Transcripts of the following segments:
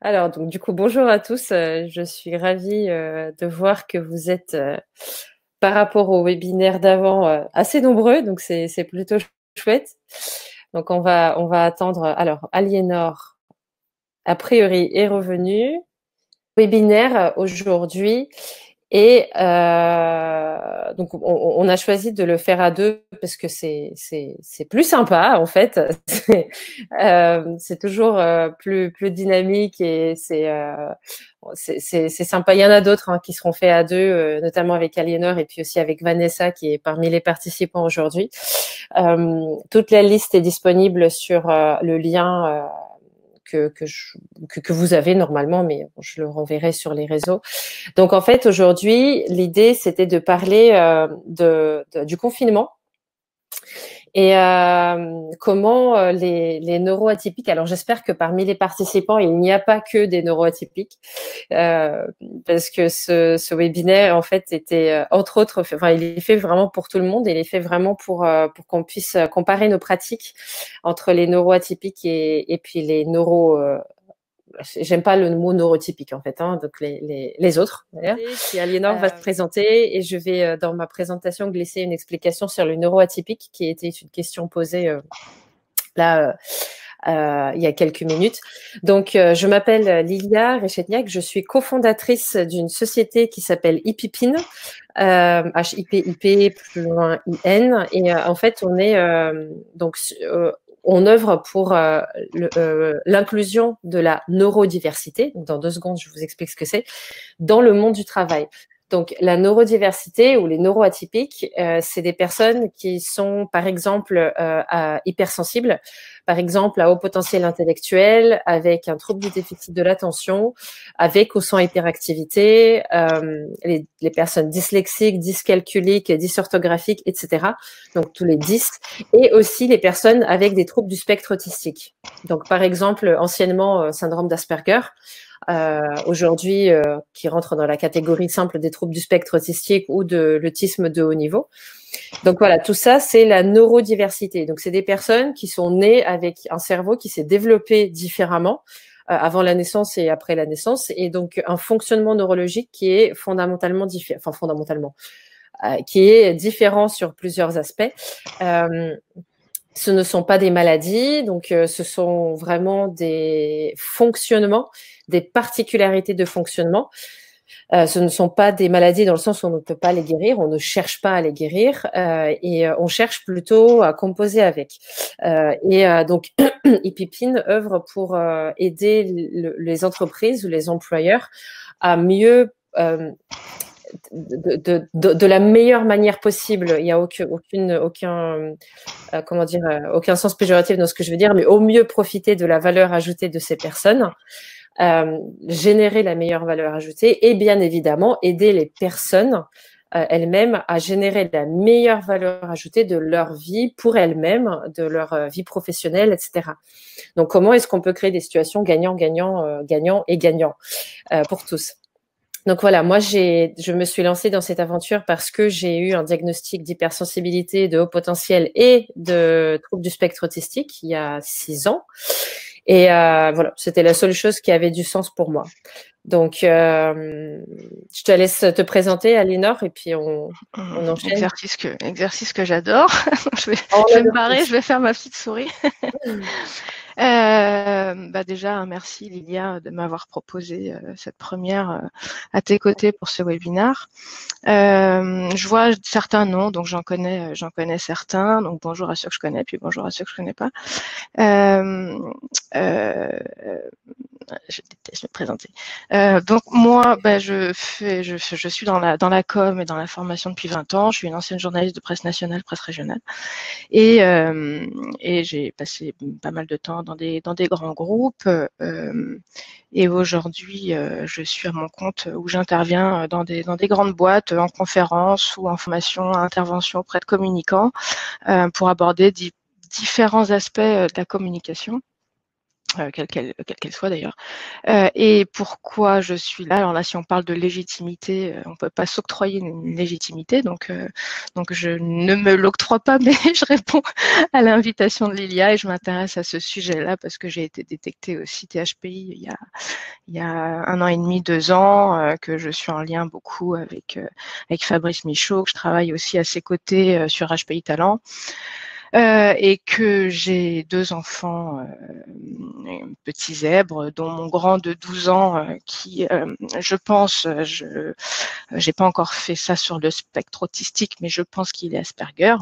Alors, donc, du coup, bonjour à tous. Je suis ravie de voir que vous êtes, par rapport au webinaire d'avant, assez nombreux. Donc, c'est plutôt chouette. Donc, on va attendre. Alors, Aliénor, a priori, est revenue. Webinaire aujourd'hui. Et donc, on a choisi de le faire à deux parce que c'est plus sympa en fait. C'est toujours plus dynamique et c'est sympa. Il y en a d'autres qui seront faits à deux, notamment avec Aliénor et puis aussi avec Vanessa qui est parmi les participants aujourd'hui. Toute la liste est disponible sur le lien. Que vous avez normalement, mais je le renverrai sur les réseaux. Donc en fait, aujourd'hui, l'idée, c'était de parler du confinement et comment les neuroatypiques. Alors j'espère que parmi les participants, il n'y a pas que des neuroatypiques, euh, parce que ce webinaire, en fait, était entre autres, enfin, il est fait vraiment pour tout le monde. Il est fait vraiment pour qu'on puisse comparer nos pratiques entre les neuroatypiques et puis les j'aime pas le mot neurotypique en fait, donc les autres d'ailleurs. Puis Aliénor va se présenter et je vais dans ma présentation glisser une explication sur le neuroatypique qui était une question posée là il y a quelques minutes. Donc je m'appelle Lilia Rechetniak, je suis cofondatrice d'une société qui s'appelle Hippipin, HIPIP plus loin IN, et en fait on est on œuvre pour l'inclusion de la neurodiversité. Donc, dans 2 secondes, je vous explique ce que c'est dans le monde du travail. Donc, la neurodiversité ou les neuroatypiques, c'est des personnes qui sont, par exemple, hypersensibles, par exemple, à haut potentiel intellectuel, avec un trouble du déficit de l'attention, avec ou sans hyperactivité, les personnes dyslexiques, dyscalculiques, dysorthographiques, etc. Donc, tous les 10. Et aussi les personnes avec des troubles du spectre autistique. Donc, par exemple, anciennement, syndrome d'Asperger, aujourd'hui qui rentre dans la catégorie simple des troubles du spectre autistique ou de l'autisme de haut niveau. Donc voilà, tout ça, c'est la neurodiversité. Donc c'est des personnes qui sont nées avec un cerveau qui s'est développé différemment avant la naissance et après la naissance, et donc un fonctionnement neurologique qui est fondamentalement différent, enfin fondamentalement, qui est différent sur plusieurs aspects. Ce ne sont pas des maladies, donc ce sont vraiment des fonctionnements, des particularités de fonctionnement. Ce ne sont pas des maladies dans le sens où on ne peut pas les guérir, on ne cherche pas à les guérir et on cherche plutôt à composer avec. Donc, Hippipin œuvre pour aider les entreprises ou les employeurs à mieux de la meilleure manière possible. Il n'y a aucun sens péjoratif dans ce que je veux dire, mais au mieux profiter de la valeur ajoutée de ces personnes, générer la meilleure valeur ajoutée et bien évidemment aider les personnes elles-mêmes à générer la meilleure valeur ajoutée de leur vie pour elles-mêmes, de leur vie professionnelle, etc. Donc, comment est-ce qu'on peut créer des situations gagnant-gagnant, gagnant et gagnant pour tous? Donc voilà, moi je me suis lancée dans cette aventure parce que j'ai eu un diagnostic d'hypersensibilité, de haut potentiel et de trouble du spectre autistique il y a 6 ans. Et voilà, c'était la seule chose qui avait du sens pour moi. Donc je te laisse te présenter, Aliénor, et puis on enchaîne. Exercice que j'adore. je vais me barrer, je vais faire ma petite souris. Déjà, merci Lilia de m'avoir proposé cette première à tes côtés pour ce webinaire. Je vois certains noms, donc j'en connais certains. Donc bonjour à ceux que je connais, puis bonjour à ceux que je connais pas. Je déteste me présenter. Donc moi, je suis dans la com et dans la formation depuis 20 ans. Je suis une ancienne journaliste de presse nationale, presse régionale, et j'ai passé pas mal de temps dans des grands groupes. Et aujourd'hui, je suis à mon compte où j'interviens dans des grandes boîtes, en conférence ou en formation, intervention auprès de communicants, pour aborder différents aspects de la communication. quelle qu'elle soit d'ailleurs. Et pourquoi je suis là? Alors là, si on parle de légitimité, on ne peut pas s'octroyer une légitimité, donc je ne me l'octroie pas, mais je réponds à l'invitation de Lilia et je m'intéresse à ce sujet-là parce que j'ai été détectée aussi THPI il y a 1 an et demi, 2 ans, que je suis en lien beaucoup avec Fabrice Michaud, que je travaille aussi à ses côtés sur HPI Talent. Et que j'ai 2 enfants petits zèbres, dont mon grand de 12 ans qui, je pense, j'ai pas encore fait ça sur le spectre autistique, mais je pense qu'il est Asperger.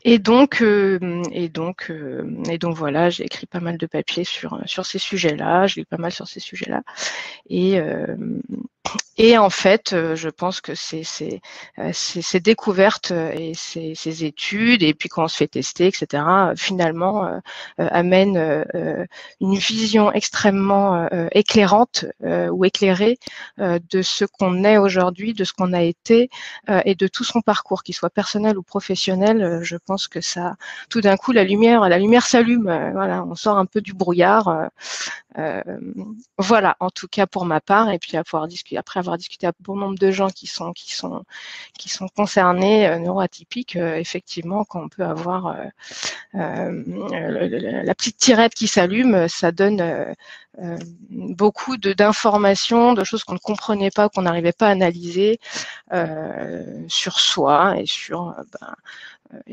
Et donc voilà, j'ai écrit pas mal de papiers sur ces sujets-là, je lis pas mal sur ces sujets-là. Et en fait, je pense que ces découvertes et ces études, et puis quand on se fait tester, etc., finalement, amènent une vision extrêmement éclairante ou éclairée de ce qu'on est aujourd'hui, de ce qu'on a été et de tout son parcours, qu'il soit personnel ou professionnel. Je pense que ça, tout d'un coup, la lumière s'allume. Voilà, on sort un peu du brouillard. Voilà, en tout cas pour ma part, et puis après avoir discuté avec bon nombre de gens qui sont concernés, neuroatypiques, effectivement, quand on peut avoir la petite tirette qui s'allume, ça donne beaucoup d'informations, de choses qu'on ne comprenait pas, qu'on n'arrivait pas à analyser sur soi et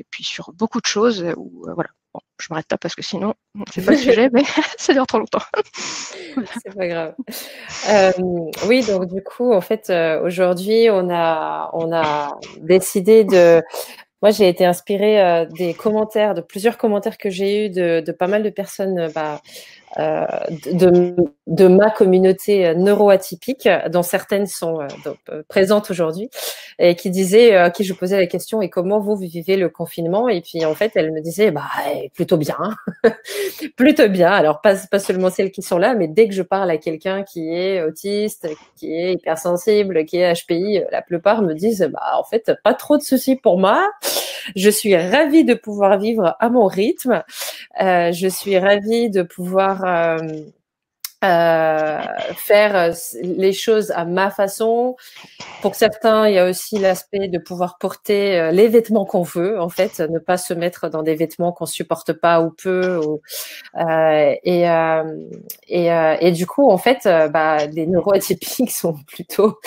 puis sur beaucoup de choses. Voilà. Bon, je m'arrête là parce que sinon, c'est pas le sujet, mais ça dure trop longtemps. C'est pas grave. Oui, donc du coup, en fait, aujourd'hui, on a décidé de. Moi, j'ai été inspirée des commentaires, de plusieurs commentaires que j'ai eus de pas mal de personnes, de ma communauté neuroatypique, dont certaines sont présentes aujourd'hui, et qui disaient, à qui je posais la question, et comment vous vivez le confinement? Et puis en fait, elles me disaient, plutôt bien, plutôt bien. Alors pas seulement celles qui sont là, mais dès que je parle à quelqu'un qui est autiste, qui est hypersensible, qui est HPI, la plupart me disent, en fait, pas trop de soucis pour moi. Je suis ravie de pouvoir vivre à mon rythme. Je suis ravie de pouvoir faire les choses à ma façon. Pour certains, il y a aussi l'aspect de pouvoir porter les vêtements qu'on veut, en fait, ne pas se mettre dans des vêtements qu'on supporte pas ou peu. Et du coup, en fait, les neuroatypiques sont plutôt,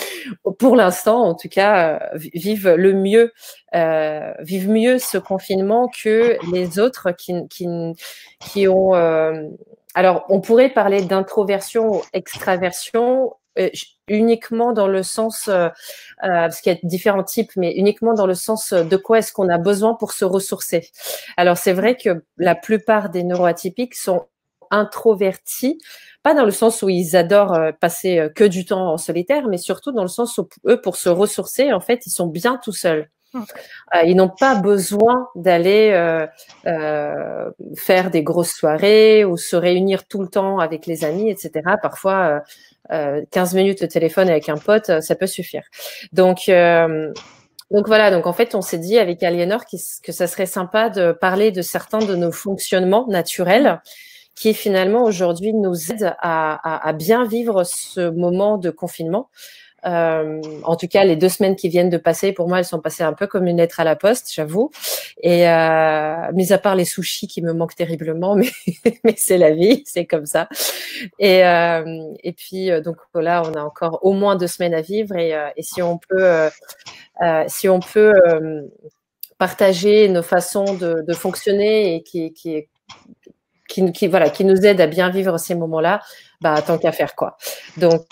pour l'instant, en tout cas, vivent mieux ce confinement que les autres qui ont. Alors, on pourrait parler d'introversion ou extraversion. Uniquement dans le sens, parce qu'il y a différents types, mais uniquement dans le sens de quoi est-ce qu'on a besoin pour se ressourcer. Alors c'est vrai que la plupart des neuroatypiques sont introvertis, pas dans le sens où ils adorent passer que du temps en solitaire, mais surtout dans le sens où eux, pour se ressourcer, en fait, ils sont bien tout seuls. Ils n'ont pas besoin d'aller faire des grosses soirées ou se réunir tout le temps avec les amis, etc. Parfois, 15 minutes de téléphone avec un pote, ça peut suffire. Donc voilà, donc en fait, on s'est dit avec Aliénor que ça serait sympa de parler de certains de nos fonctionnements naturels qui finalement aujourd'hui nous aident à bien vivre ce moment de confinement. En tout cas, les 2 semaines qui viennent de passer, pour moi, elles sont passées un peu comme une lettre à la poste, j'avoue. Et mis à part les sushis qui me manquent terriblement, mais c'est la vie, c'est comme ça. Et puis donc là, on a encore au moins 2 semaines à vivre. Et si on peut partager nos façons de fonctionner et qui nous aide à bien vivre ces moments-là, tant qu'à faire quoi. Donc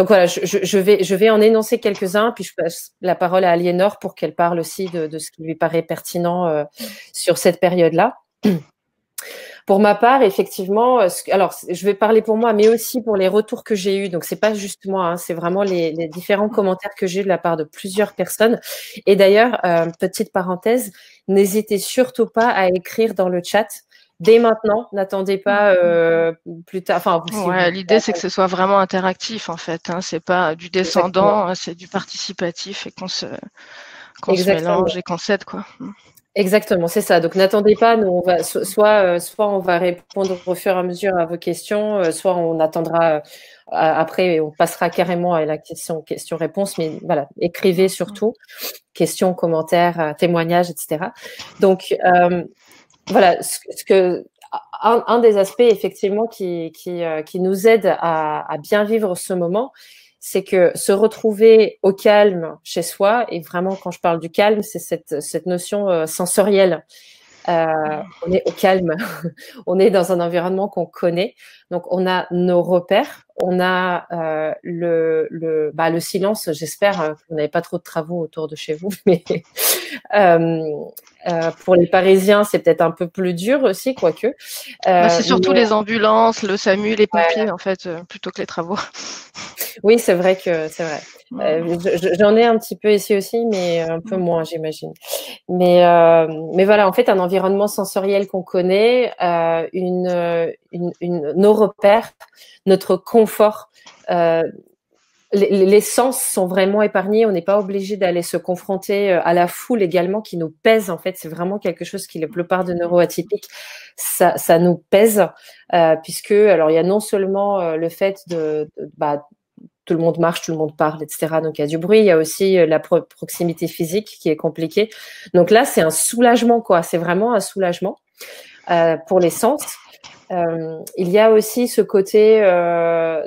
voilà, je vais en énoncer quelques-uns, puis je passe la parole à Aliénor pour qu'elle parle aussi de ce qui lui paraît pertinent sur cette période-là. Pour ma part, effectivement, alors je vais parler pour moi, mais aussi pour les retours que j'ai eus. Donc c'est pas juste moi, hein, c'est vraiment les différents commentaires que j'ai eu de la part de plusieurs personnes. Et d'ailleurs, petite parenthèse, n'hésitez surtout pas à écrire dans le chat. Dès maintenant, n'attendez pas plus tard. Enfin, l'idée c'est que ce soit vraiment interactif en fait. Hein. C'est pas du descendant, c'est du participatif et qu'on se mélange et qu'on s'aide quoi. Exactement, c'est ça. Donc n'attendez pas, nous on va soit on va répondre au fur et à mesure à vos questions, soit on attendra après et on passera carrément à la question-réponse. Mais voilà, écrivez surtout questions, commentaires, témoignages, etc. Donc voilà, un des aspects effectivement qui nous aide à bien vivre ce moment, c'est que se retrouver au calme chez soi, et vraiment quand je parle du calme, c'est cette notion sensorielle. On est au calme, on est dans un environnement qu'on connaît, donc on a nos repères, on a le silence. J'espère que vous n'avez pas trop de travaux autour de chez vous, mais pour les Parisiens, c'est peut-être un peu plus dur aussi, quoique. C'est surtout les ambulances, le SAMU, les pompiers, en fait, plutôt que les travaux. Oui, c'est vrai que c'est vrai. J'en ai un petit peu ici aussi, mais un peu moins, j'imagine. Mais voilà, en fait, un environnement sensoriel qu'on connaît, nos repères, notre confort. Les sens sont vraiment épargnés. On n'est pas obligé d'aller se confronter à la foule également qui nous pèse. En fait, c'est vraiment quelque chose qui, la plupart de neuroatypiques, ça nous pèse, puisque alors il y a non seulement le fait tout le monde marche, tout le monde parle, etc. Donc, il y a du bruit. Il y a aussi la proximité physique qui est compliquée. Donc là, c'est un soulagement, quoi. C'est vraiment un soulagement pour les sens. Il y a aussi ce côté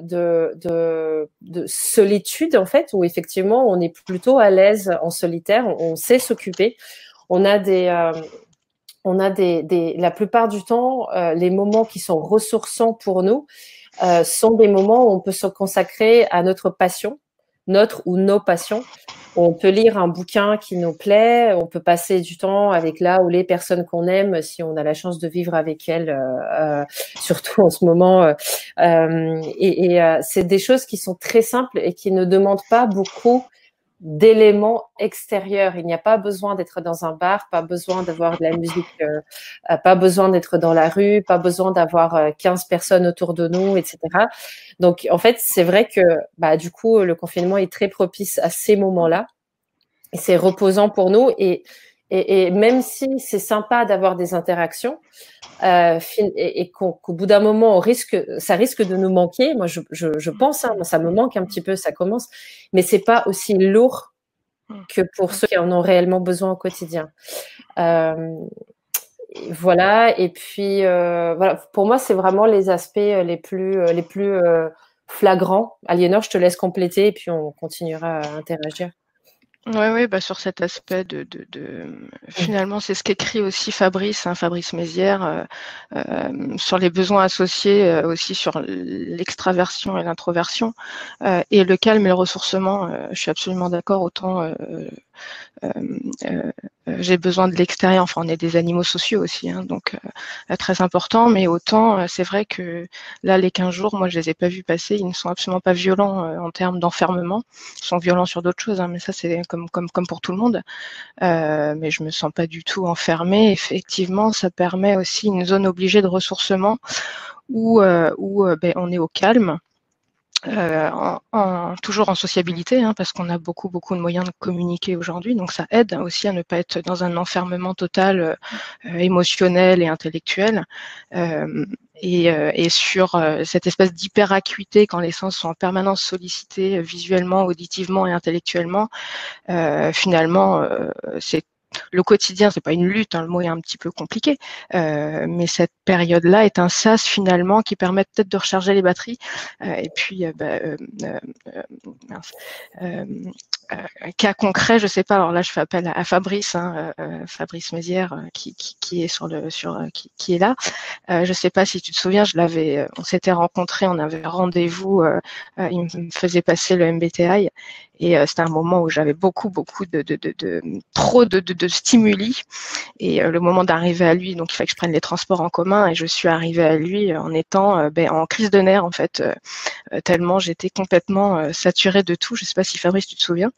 de solitude, en fait, où effectivement, on est plutôt à l'aise en solitaire. On sait s'occuper. On a la plupart du temps, les moments qui sont ressourçants pour nous, sont des moments où on peut se consacrer à notre passion, notre ou nos passions. On peut lire un bouquin qui nous plaît, on peut passer du temps avec la ou les personnes qu'on aime si on a la chance de vivre avec elles, surtout en ce moment. C'est des choses qui sont très simples et qui ne demandent pas beaucoup d'éléments extérieurs. Il n'y a pas besoin d'être dans un bar, pas besoin d'avoir de la musique, pas besoin d'être dans la rue, pas besoin d'avoir 15 personnes autour de nous, etc. Donc, en fait, c'est vrai que du coup, le confinement est très propice à ces moments-là. Et c'est reposant pour nous. Et même si c'est sympa d'avoir des interactions, et qu'au bout d'un moment, ça risque de nous manquer. Moi, je pense, moi, ça me manque un petit peu, ça commence, mais c'est pas aussi lourd que pour ceux qui en ont réellement besoin au quotidien. Voilà. Et puis, voilà. Pour moi, c'est vraiment les aspects les plus flagrants. Aliénor, je te laisse compléter et puis on continuera à interagir. Oui, sur cet aspect finalement, c'est ce qu'écrit aussi Fabrice Mézières, sur les besoins associés, aussi sur l'extraversion et l'introversion, et le calme et le ressourcement. Je suis absolument d'accord. Autant j'ai besoin de l'extérieur. Enfin, on est des animaux sociaux aussi, donc très important. Mais autant, c'est vrai que là, les 15 jours, moi, je les ai pas vus passer. Ils ne sont absolument pas violents en termes d'enfermement. Ils sont violents sur d'autres choses, mais ça, c'est comme pour tout le monde. Mais je me sens pas du tout enfermée. Effectivement, ça permet aussi une zone obligée de ressourcement où on est au calme. Toujours en sociabilité, parce qu'on a beaucoup de moyens de communiquer aujourd'hui, donc ça aide aussi à ne pas être dans un enfermement total émotionnel et intellectuel, et sur cette espèce d'hyperacuité quand les sens sont en permanence sollicités visuellement, auditivement et intellectuellement. Finalement, c'est le quotidien, c'est pas une lutte, le mot est un petit peu compliqué, mais cette période-là est un sas finalement qui permet peut-être de recharger les batteries. Et puis, cas concret, je sais pas. Alors là, je fais appel à Fabrice, Fabrice Mézières, qui est qui est là. Je sais pas si tu te souviens, on s'était rencontrés, on avait rendez-vous. Il me faisait passer le MBTI. Et c'était un moment où j'avais beaucoup trop de stimuli. Et le moment d'arriver à lui, donc il fallait que je prenne les transports en commun. Et je suis arrivée à lui en étant en crise de nerfs, en fait, tellement j'étais complètement saturée de tout. Je sais pas si Fabrice, tu te souviens.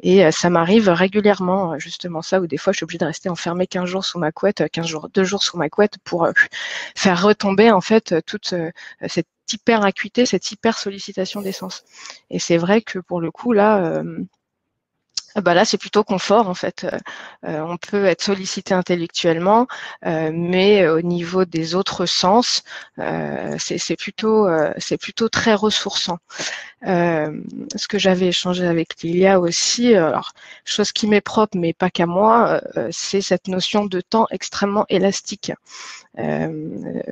Et ça m'arrive régulièrement, justement ça, où des fois je suis obligée de rester enfermée 15 jours sous ma couette, 2 jours sous ma couette pour faire retomber en fait toute cette hyper acuité, cette hyper sollicitation des sens. Et c'est vrai que pour le coup là, Bah là, c'est plutôt confort en fait. On peut être sollicité intellectuellement, mais au niveau des autres sens, c'est plutôt très ressourçant. Ce que j'avais échangé avec Lilia aussi, alors chose qui m'est propre, mais pas qu'à moi, c'est cette notion de temps extrêmement élastique. Euh,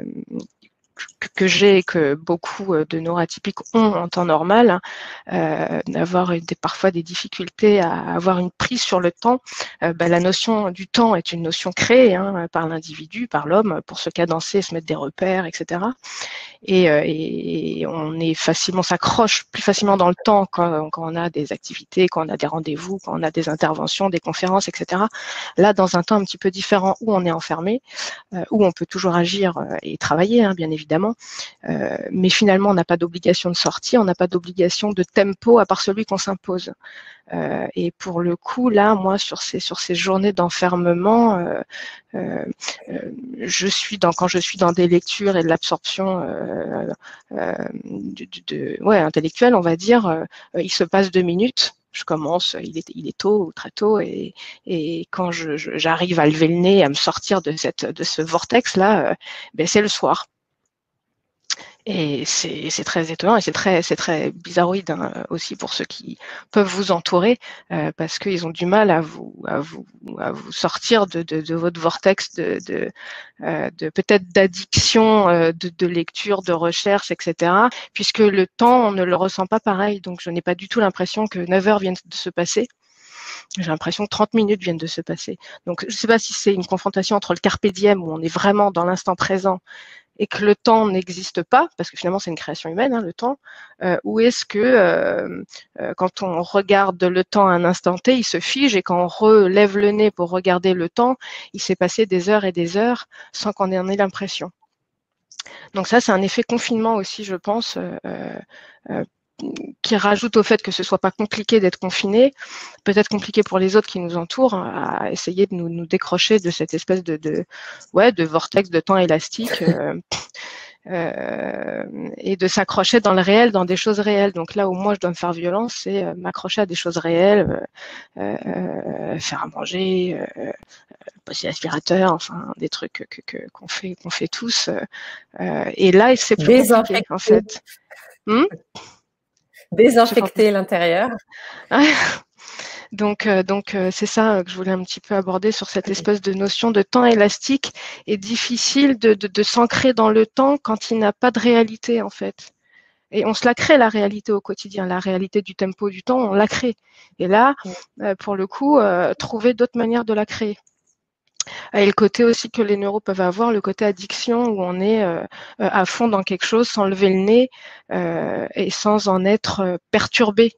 que j'ai et que beaucoup de neuroatypiques ont en temps normal, d'avoir parfois des difficultés à avoir une prise sur le temps. La notion du temps est une notion créée par l'individu, par l'homme, pour se cadencer, se mettre des repères, etc. Et on s'accroche plus facilement dans le temps quand on a des activités, quand on a des rendez-vous, quand on a des interventions, des conférences, etc. Là, dans un temps un petit peu différent où on est enfermé, où on peut toujours agir et travailler, bien évidemment, mais finalement, on n'a pas d'obligation de sortie, on n'a pas d'obligation de tempo à part celui qu'on s'impose. Et pour le coup, là, moi, sur ces journées d'enfermement, quand je suis dans des lectures et de l'absorption intellectuelle, on va dire, il se passe 2 minutes. Je commence, il est tôt ou très tôt, et quand j'arrive à lever le nez, à me sortir de ce vortex là, c'est le soir. Et c'est très étonnant et c'est très bizarroïde aussi pour ceux qui peuvent vous entourer, parce qu'ils ont du mal à vous sortir de votre vortex de peut-être d'addiction, de lecture, de recherche, etc. Puisque le temps, on ne le ressent pas pareil. Donc je n'ai pas du tout l'impression que 9 heures viennent de se passer. J'ai l'impression que 30 minutes viennent de se passer. Donc je ne sais pas si c'est une confrontation entre le carpe diem, où on est vraiment dans l'instant présent, et que le temps n'existe pas, parce que finalement c'est une création humaine, le temps, ou est-ce que quand on regarde le temps à un instant T, il se fige, et quand on relève le nez pour regarder le temps, il s'est passé des heures et des heures sans qu'on en ait l'impression. Donc ça, c'est un effet confinement aussi, je pense, qui rajoute au fait que ce soit pas compliqué d'être confiné, peut-être compliqué pour les autres qui nous entourent, à essayer de nous décrocher de cette espèce de vortex de temps élastique, et de s'accrocher dans le réel, dans des choses réelles. Donc là où moi je dois me faire violence, c'est m'accrocher à des choses réelles, faire à manger, passer l'aspirateur, enfin des trucs qu'on fait tous. Et là, c'est plus compliqué en fait. Désinfecter l'intérieur. Donc c'est ça que je voulais un petit peu aborder sur cette espèce de notion de temps élastique, et difficile de s'ancrer dans le temps quand il n'a pas de réalité en fait. Et on se la crée, la réalité au quotidien, la réalité du tempo du temps, on la crée. Et là, pour le coup, trouver d'autres manières de la créer. Et le côté aussi que les neuros peuvent avoir, le côté addiction, où on est à fond dans quelque chose sans lever le nez, et sans en être perturbé.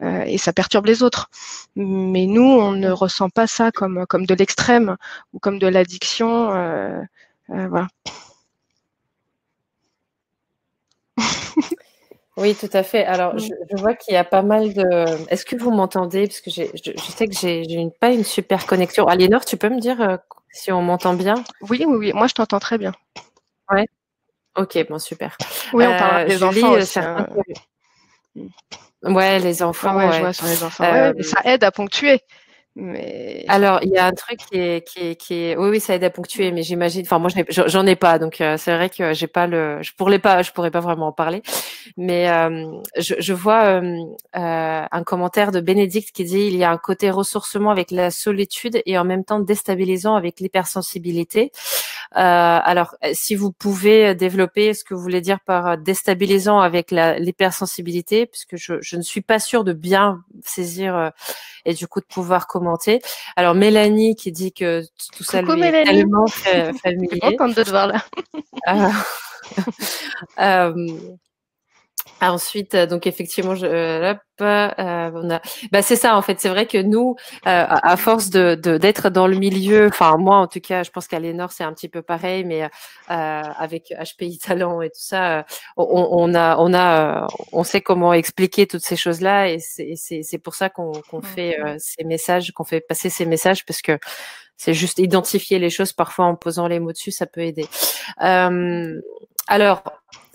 Et ça perturbe les autres. Mais nous, on ne ressent pas ça comme de l'extrême ou comme de l'addiction. Voilà. Oui, tout à fait. Alors, je vois qu'il y a pas mal de... Est-ce que vous m'entendez? Parce que je sais que j'ai pas une super connexion. Aliénor, tu peux me dire si on m'entend bien? Oui, moi je t'entends très bien. Ouais. Ok, bon, super. Oui, on parlera des enfants aussi. Ouais, les enfants. Ouais, je vois sur les enfants. Mais ça aide à ponctuer. Mais... Alors, il y a un truc qui est... Oui, ça aide à ponctuer, mais j'imagine... Enfin, moi, j'en ai pas, donc c'est vrai que j'ai pas le... Je pourrais pas vraiment en parler. Mais je vois un commentaire de Bénédicte qui dit: il y a un côté ressourcement avec la solitude et en même temps déstabilisant avec l'hypersensibilité. Alors, si vous pouvez développer ce que vous voulez dire par déstabilisant avec l'hypersensibilité, puisque je ne suis pas sûre de bien saisir et du coup de pouvoir commenter. Alors, Mélanie qui dit que tout ça lui est tellement familier. Je suis contente de te voir là. Ensuite, donc effectivement, on a. C'est ça en fait. C'est vrai que nous, à force d'être dans le milieu, enfin moi en tout cas, je pense qu'à l'Énor c'est un petit peu pareil, mais avec HPI Talent et tout ça, on sait comment expliquer toutes ces choses-là, et c'est pour ça qu'on fait ces messages, qu'on fait passer ces messages, parce que c'est juste identifier les choses parfois en posant les mots dessus, ça peut aider. Alors.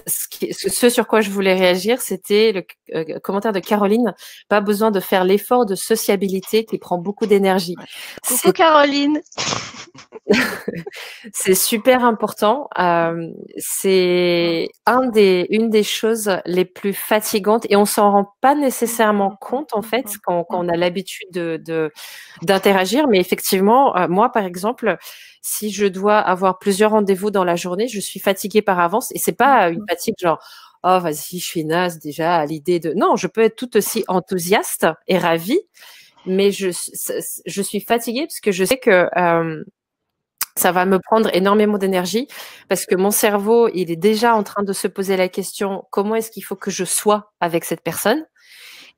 ce sur quoi je voulais réagir, c'était le commentaire de Caroline. Pas besoin de faire l'effort de sociabilité qui prend beaucoup d'énergie. Coucou Caroline. C'est super important. C'est une des choses les plus fatigantes et on s'en rend pas nécessairement compte en fait quand on a l'habitude d'interagir. Mais effectivement, moi par exemple, si je dois avoir plusieurs rendez-vous dans la journée, je suis fatiguée par avance et c'est pas une fatigue genre oh vas-y je suis naze déjà à l'idée de non, je peux être tout aussi enthousiaste et ravie, mais je suis fatiguée parce que je sais que ça va me prendre énormément d'énergie parce que mon cerveau, il est déjà en train de se poser la question, comment est-ce qu'il faut que je sois avec cette personne?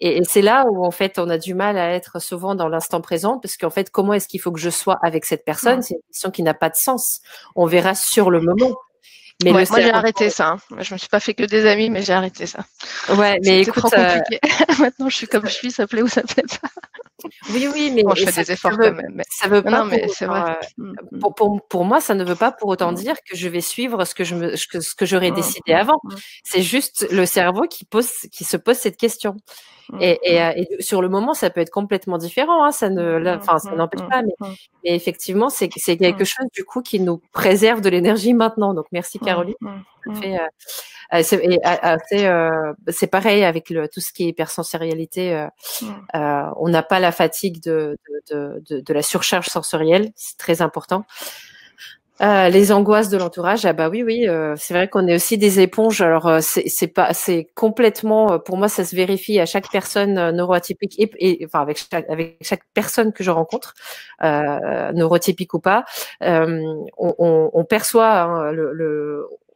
Et c'est là où, en fait, on a du mal à être souvent dans l'instant présent parce qu'en fait, comment est-ce qu'il faut que je sois avec cette personne? C'est une question qui n'a pas de sens. On verra sur le moment. Mais moi, j'ai arrêté ça. Je me suis pas fait que des amis, mais j'ai arrêté ça. Ouais, mais écoute, trop compliqué. Maintenant, je suis comme je suis, ça plaît ou ça plaît pas. Oui, mais bon, je fais des efforts quand même. Mais... Ça veut pas. Non, mais c'est vrai. Pour moi, ça ne veut pas pour autant dire que je vais suivre ce que j'aurais décidé avant. C'est juste le cerveau qui se pose cette question. Et sur le moment, ça peut être complètement différent. Hein, ça n'empêche pas. Mais effectivement, c'est quelque chose du coup qui nous préserve de l'énergie maintenant. Donc merci Caroline. C'est pareil avec tout ce qui est hypersensorialité. On n'a pas la fatigue de la surcharge sensorielle, c'est très important. Les angoisses de l'entourage, oui, c'est vrai qu'on est aussi des éponges. Alors c'est complètement, pour moi, ça se vérifie à chaque personne neuroatypique et enfin avec chaque personne que je rencontre, neurotypique ou pas, on perçoit hein,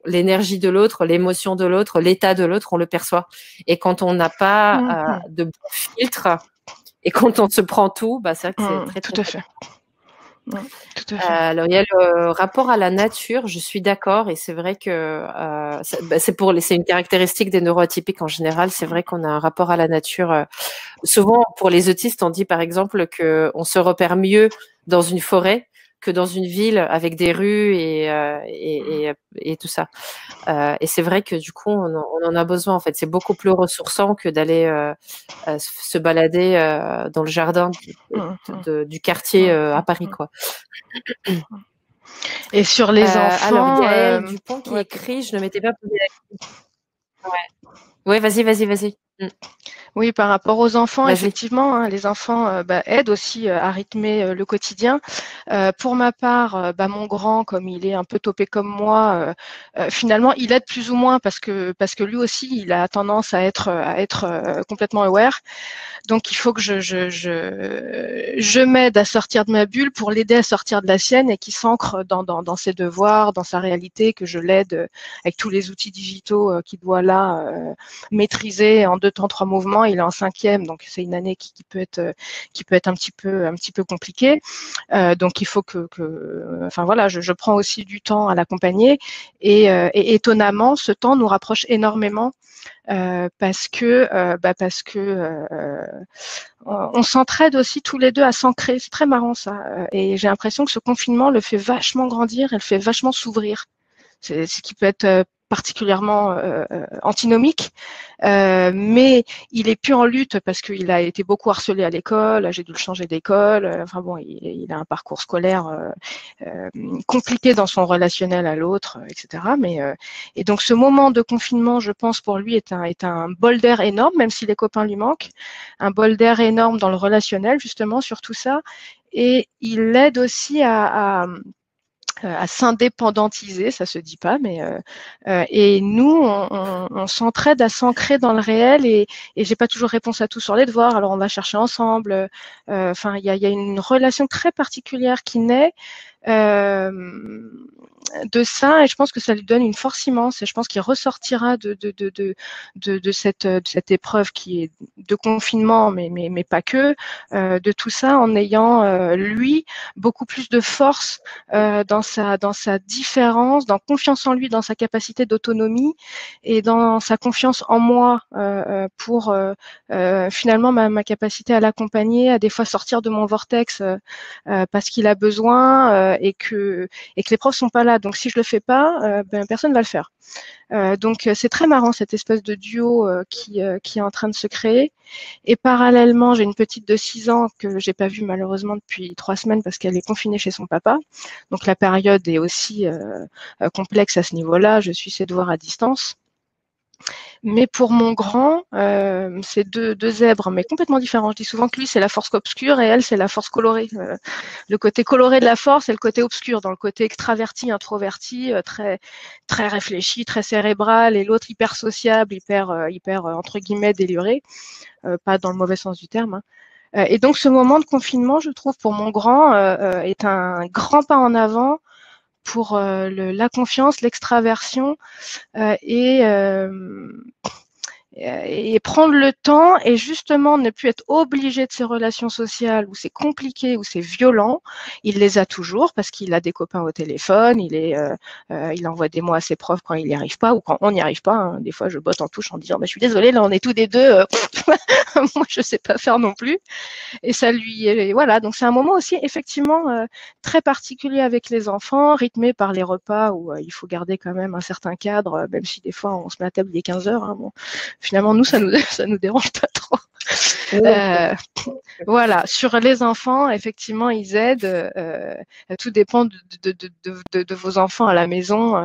l'énergie de l'autre, l'émotion de l'autre, l'état de l'autre, on le perçoit. Et quand on n'a pas de bon filtre et quand on se prend tout, c'est vrai que c'est très, très tout à fait. Tout à fait. Alors il y a le rapport à la nature, je suis d'accord, et c'est vrai que c'est une caractéristique des neuroatypiques en général. C'est vrai qu'on a un rapport à la nature. Souvent pour les autistes, on dit par exemple que on se repère mieux dans une forêt que dans une ville avec des rues et tout ça. Et c'est vrai que du coup, on en a besoin. En fait, c'est beaucoup plus ressourçant que d'aller se balader dans le jardin du quartier à Paris, quoi. Et sur les enfants, alors Gaëlle Dupont qui écrit, je ne m'étais pas posé la question. Ouais, vas-y. Oui, par rapport aux enfants, effectivement, hein, les enfants aident aussi à rythmer le quotidien. Pour ma part, mon grand, comme il est un peu topé comme moi, finalement, il aide plus ou moins parce que lui aussi, il a tendance à être complètement aware. Donc, il faut que je m'aide à sortir de ma bulle pour l'aider à sortir de la sienne et qu'il s'ancre dans ses devoirs, dans sa réalité, que je l'aide avec tous les outils digitaux qu'il doit là maîtriser en 2 temps 3 mouvements. Il est en 5e, donc c'est une année qui peut être un petit peu compliquée. Donc il faut enfin voilà, je prends aussi du temps à l'accompagner et étonnamment, ce temps nous rapproche énormément. Parce que on s'entraide aussi tous les deux à s'ancrer. C'est très marrant ça. Et j'ai l'impression que ce confinement le fait vachement grandir, et le fait vachement s'ouvrir. C'est ce qui peut être particulièrement antinomique, mais il est plus en lutte parce qu'il a été beaucoup harcelé à l'école. J'ai dû le changer d'école. Enfin bon, il a un parcours scolaire compliqué dans son relationnel à l'autre, etc. Mais et donc ce moment de confinement, je pense pour lui est un bol d'air énorme, même si les copains lui manquent, un bol d'air énorme dans le relationnel justement sur tout ça, et il l'aide aussi à s'indépendantiser, ça se dit pas, mais et nous, on s'entraide à s'ancrer dans le réel, et j'ai pas toujours réponse à tout sur les devoirs, alors on va chercher ensemble. Enfin, il y a une relation très particulière qui naît de ça, et je pense que ça lui donne une force immense, et je pense qu'il ressortira de cette épreuve qui est de confinement, mais pas que, de tout ça, en ayant lui beaucoup plus de force dans sa différence, dans confiance en lui, dans sa capacité d'autonomie et dans sa confiance en moi pour finalement ma capacité à l'accompagner, à des fois sortir de mon vortex parce qu'il a besoin et que les profs sont pas là. Donc si je le fais pas, personne va le faire. Donc c'est très marrant cette espèce de duo qui est en train de se créer. Et parallèlement, j'ai une petite de 6 ans que j'ai pas vue malheureusement depuis 3 semaines parce qu'elle est confinée chez son papa. Donc la période est aussi complexe à ce niveau-là. Je suis ses devoirs à distance. Mais pour mon grand, c'est deux zèbres, mais complètement différents. Je dis souvent que lui, c'est la force obscure et elle, c'est la force colorée. Le côté coloré de la force et le côté obscur. Dans le côté extraverti, introverti, très très réfléchi, très cérébral, et l'autre hyper sociable, hyper entre guillemets déluré, pas dans le mauvais sens du terme. Et donc ce moment de confinement, je trouve, pour mon grand, est un grand pas en avant pour la confiance, l'extraversion et prendre le temps et justement ne plus être obligé de ces relations sociales où c'est compliqué, où c'est violent. Il les a toujours parce qu'il a des copains au téléphone, il envoie des mots à ses profs quand il n'y arrive pas ou quand on n'y arrive pas. Hein. Des fois, je botte en touche en disant je suis désolée, là on est tous les deux, moi je sais pas faire non plus. Et ça lui, voilà, donc c'est un moment aussi effectivement très particulier avec les enfants, rythmé par les repas où il faut garder quand même un certain cadre, même si des fois on se met à table il est 15 heures. Hein, bon, finalement nous ça nous dérange pas trop. Voilà, sur les enfants, effectivement, ils aident. Tout dépend de vos enfants à la maison.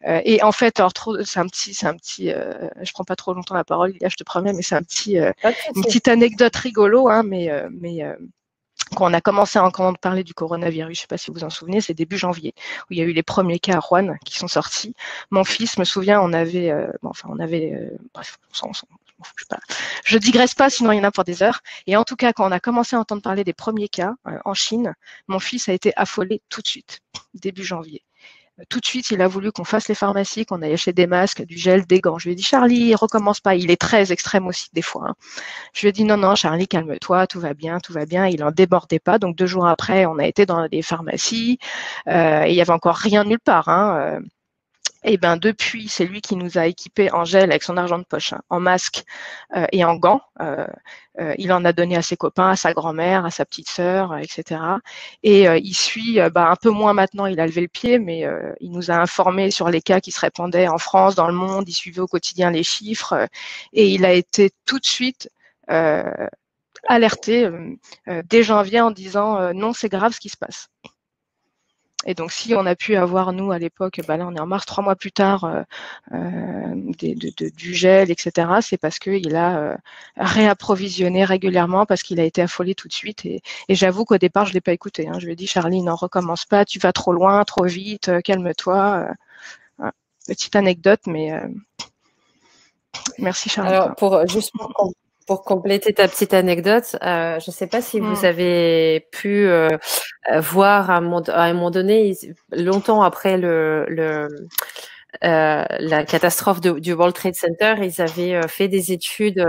Et en fait, alors c'est un petit. Je prends pas trop longtemps la parole, je te promets, mais c'est une petite anecdote rigolo, hein, mais quand on a commencé à entendre parler du coronavirus, je ne sais pas si vous vous en souvenez, c'est début janvier, où il y a eu les premiers cas à Rouen qui sont sortis. Mon fils, me souvient, bref, je digresse pas, sinon il y en a pour des heures. Et en tout cas, quand on a commencé à entendre parler des premiers cas en Chine, mon fils a été affolé tout de suite, début janvier. Tout de suite, il a voulu qu'on fasse les pharmacies, qu'on aille acheter des masques, du gel, des gants. Je lui ai dit, Charlie, recommence pas. Il est très extrême aussi, des fois. Hein. Je lui ai dit, non, Charlie, calme-toi, tout va bien, tout va bien. Il n'en débordait pas. Donc, 2 jours après, on a été dans des pharmacies et il n'y avait encore rien nulle part. Hein. Et ben depuis, c'est lui qui nous a équipés en gel avec son argent de poche, hein, en masque et en gants. Il en a donné à ses copains, à sa grand-mère, à sa petite sœur, etc. Et il suit, un peu moins maintenant, il a levé le pied, mais il nous a informés sur les cas qui se répandaient en France, dans le monde. Il suivait au quotidien les chiffres et il a été tout de suite alerté dès janvier en disant non, c'est grave ce qui se passe. Et donc, si on a pu avoir, nous, à l'époque, là, on est en mars, 3 mois plus tard, du gel, etc., c'est parce qu'il a réapprovisionné régulièrement, parce qu'il a été affolé tout de suite. Et j'avoue qu'au départ, je ne l'ai pas écouté. Hein. Je lui ai dit, Charlie, non, recommence pas, tu vas trop loin, trop vite, calme-toi. Voilà. Petite anecdote, mais merci, Charlie. Alors, pour compléter ta petite anecdote, je ne sais pas si vous avez pu voir à un moment donné, longtemps après la catastrophe du World Trade Center, ils avaient fait des études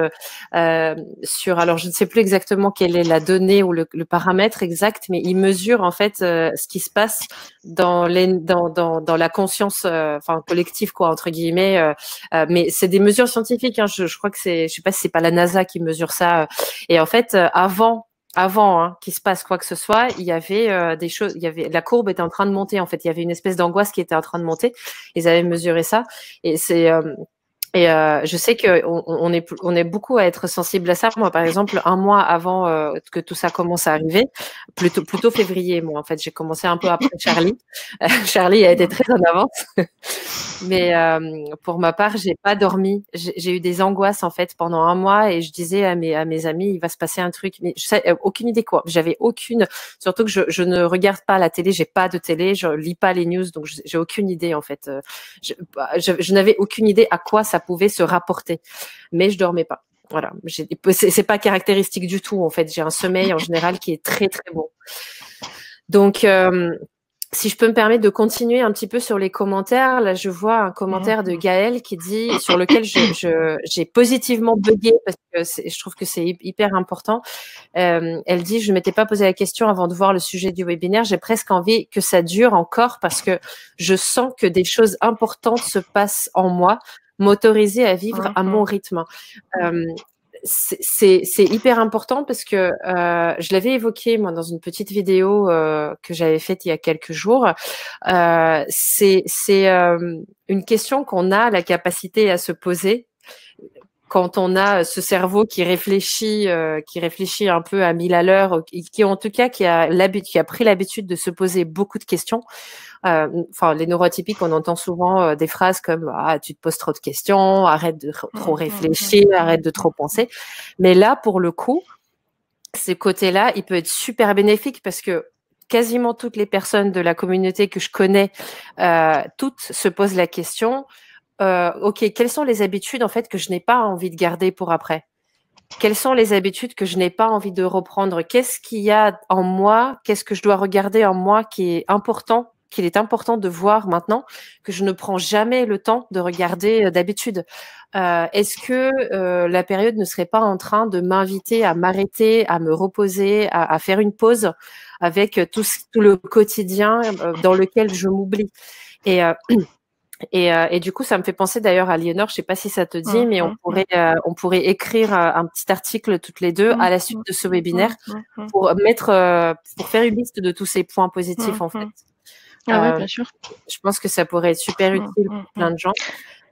sur, alors je ne sais plus exactement quelle est la donnée ou le paramètre exact, mais ils mesurent en fait ce qui se passe dans la conscience collective, quoi, entre guillemets, mais c'est des mesures scientifiques, hein, je crois que je sais pas si c'est pas la NASA qui mesure ça, et en fait avant qu'il se passe quoi que ce soit, il y avait des choses, la courbe était en train de monter, en fait, il y avait une espèce d'angoisse qui était en train de monter. Ils avaient mesuré ça, et je sais que on est beaucoup à être sensible à ça. Moi, par exemple, un mois avant que tout ça commence à arriver, plutôt février, moi, en fait, j'ai commencé un peu après Charlie. Charlie a été très en avance. Mais pour ma part, j'ai pas dormi. J'ai eu des angoisses en fait pendant un mois, et je disais à mes amis, il va se passer un truc. Mais je sais aucune idée quoi. J'avais aucune. Surtout que je ne regarde pas la télé. J'ai pas de télé. Je lis pas les news, donc j'ai aucune idée en fait. Je n'avais aucune idée à quoi ça pouvait se rapporter. Mais je dormais pas. Voilà. C'est pas caractéristique du tout en fait. J'ai un sommeil en général qui est très très bon. Donc si je peux me permettre de continuer un petit peu sur les commentaires, là je vois un commentaire de Gaëlle qui dit, sur lequel j'ai positivement bugué parce que je trouve que c'est hyper important. Elle dit, je ne m'étais pas posé la question avant de voir le sujet du webinaire. J'ai presque envie que ça dure encore parce que je sens que des choses importantes se passent en moi, m'autoriser à vivre à mon rythme. C'est hyper important parce que je l'avais évoqué moi dans une petite vidéo que j'avais faite il y a quelques jours. C'est une question qu'on a la capacité à se poser quand on a ce cerveau qui réfléchit un peu à 1000 à l'heure, qui en tout cas qui a pris l'habitude de se poser beaucoup de questions. Enfin, les neuroatypiques, on entend souvent des phrases comme ah, tu te poses trop de questions, arrête de trop réfléchir, arrête de trop penser. Mais là, pour le coup, ce côté-là, il peut être super bénéfique parce que quasiment toutes les personnes de la communauté que je connais, toutes se posent la question. Ok, quelles sont les habitudes en fait que je n'ai pas envie de garder pour après? Quelles sont les habitudes que je n'ai pas envie de reprendre? Qu'est-ce qu'il y a en moi? Qu'est-ce que je dois regarder en moi qu'il est important de voir maintenant, que je ne prends jamais le temps de regarder d'habitude? Est-ce que la période ne serait pas en train de m'inviter à m'arrêter, à me reposer, à faire une pause avec tout le quotidien dans lequel je m'oublie? Et du coup, ça me fait penser d'ailleurs à Léonore, je sais pas si ça te dit, mais on pourrait écrire un petit article toutes les deux à la suite de ce webinaire pour faire une liste de tous ces points positifs en fait. Ah ouais, bien sûr. Je pense que ça pourrait être super utile pour plein de gens.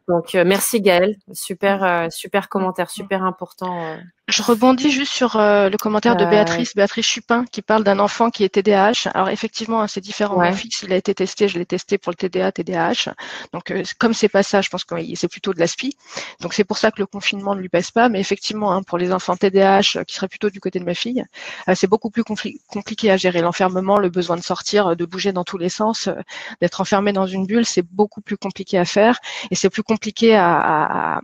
Donc merci Gaëlle, super commentaire, super important. Je rebondis juste sur le commentaire de Béatrice Chupin, qui parle d'un enfant qui est TDAH. Alors effectivement, c'est différent. Mon fils, il a été testé, je l'ai testé pour le TDA, TDAH. Donc comme c'est pas ça, je pense que c'est plutôt de l'ASPI. Donc c'est pour ça que le confinement ne lui pèse pas. Mais effectivement, pour les enfants TDAH, qui seraient plutôt du côté de ma fille, c'est beaucoup plus compliqué à gérer. L'enfermement, le besoin de sortir, de bouger dans tous les sens, d'être enfermé dans une bulle, c'est beaucoup plus compliqué à faire. Et c'est plus compliqué à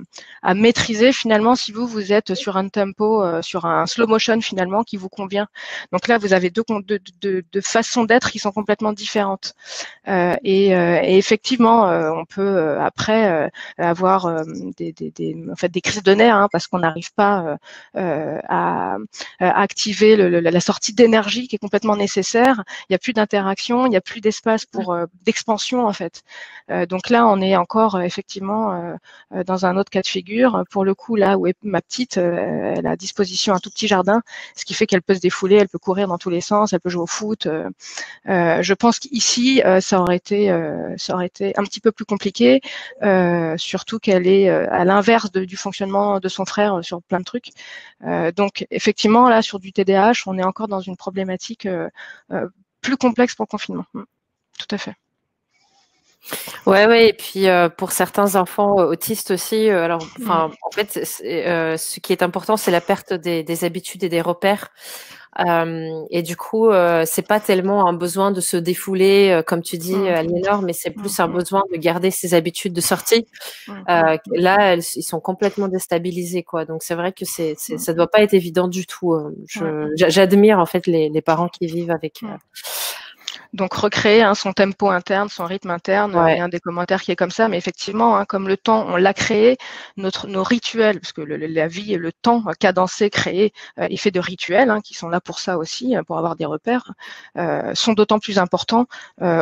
maîtriser finalement si vous êtes sur un tempo, sur un slow motion finalement qui vous convient. Donc là, vous avez deux façons d'être qui sont complètement différentes. Et effectivement, on peut après avoir des crises de nerfs parce qu'on n'arrive pas à activer la sortie d'énergie qui est complètement nécessaire. Il n'y a plus d'interaction, il n'y a plus d'espace pour d'expansion en fait. Donc là, on est encore effectivement dans un autre cas de figure. Pour le coup, là où est ma petite, elle a à disposition un tout petit jardin, ce qui fait qu'elle peut se défouler, elle peut courir dans tous les sens, elle peut jouer au foot. Je pense qu'ici, ça aurait été un petit peu plus compliqué, surtout qu'elle est à l'inverse du fonctionnement de son frère sur plein de trucs. Donc effectivement, là, sur du TDAH, on est encore dans une problématique plus complexe pour le confinement. Tout à fait. Ouais, et puis pour certains enfants autistes aussi, en fait, ce qui est important, c'est la perte des habitudes et des repères. Et du coup, c'est pas tellement un besoin de se défouler, comme tu dis, Aliénor, mais c'est plus un besoin de garder ses habitudes de sortie. Là, ils sont complètement déstabilisés, quoi. Donc c'est vrai que ça doit pas être évident du tout. J'admire en fait les parents qui vivent avec. Donc recréer son tempo interne, son rythme interne. Il y a un des commentaires qui est comme ça, mais effectivement, comme le temps, on l'a créé, nos rituels, parce que la vie et le temps cadencé, créé, est fait de rituels qui sont là pour ça aussi, pour avoir des repères, sont d'autant plus importants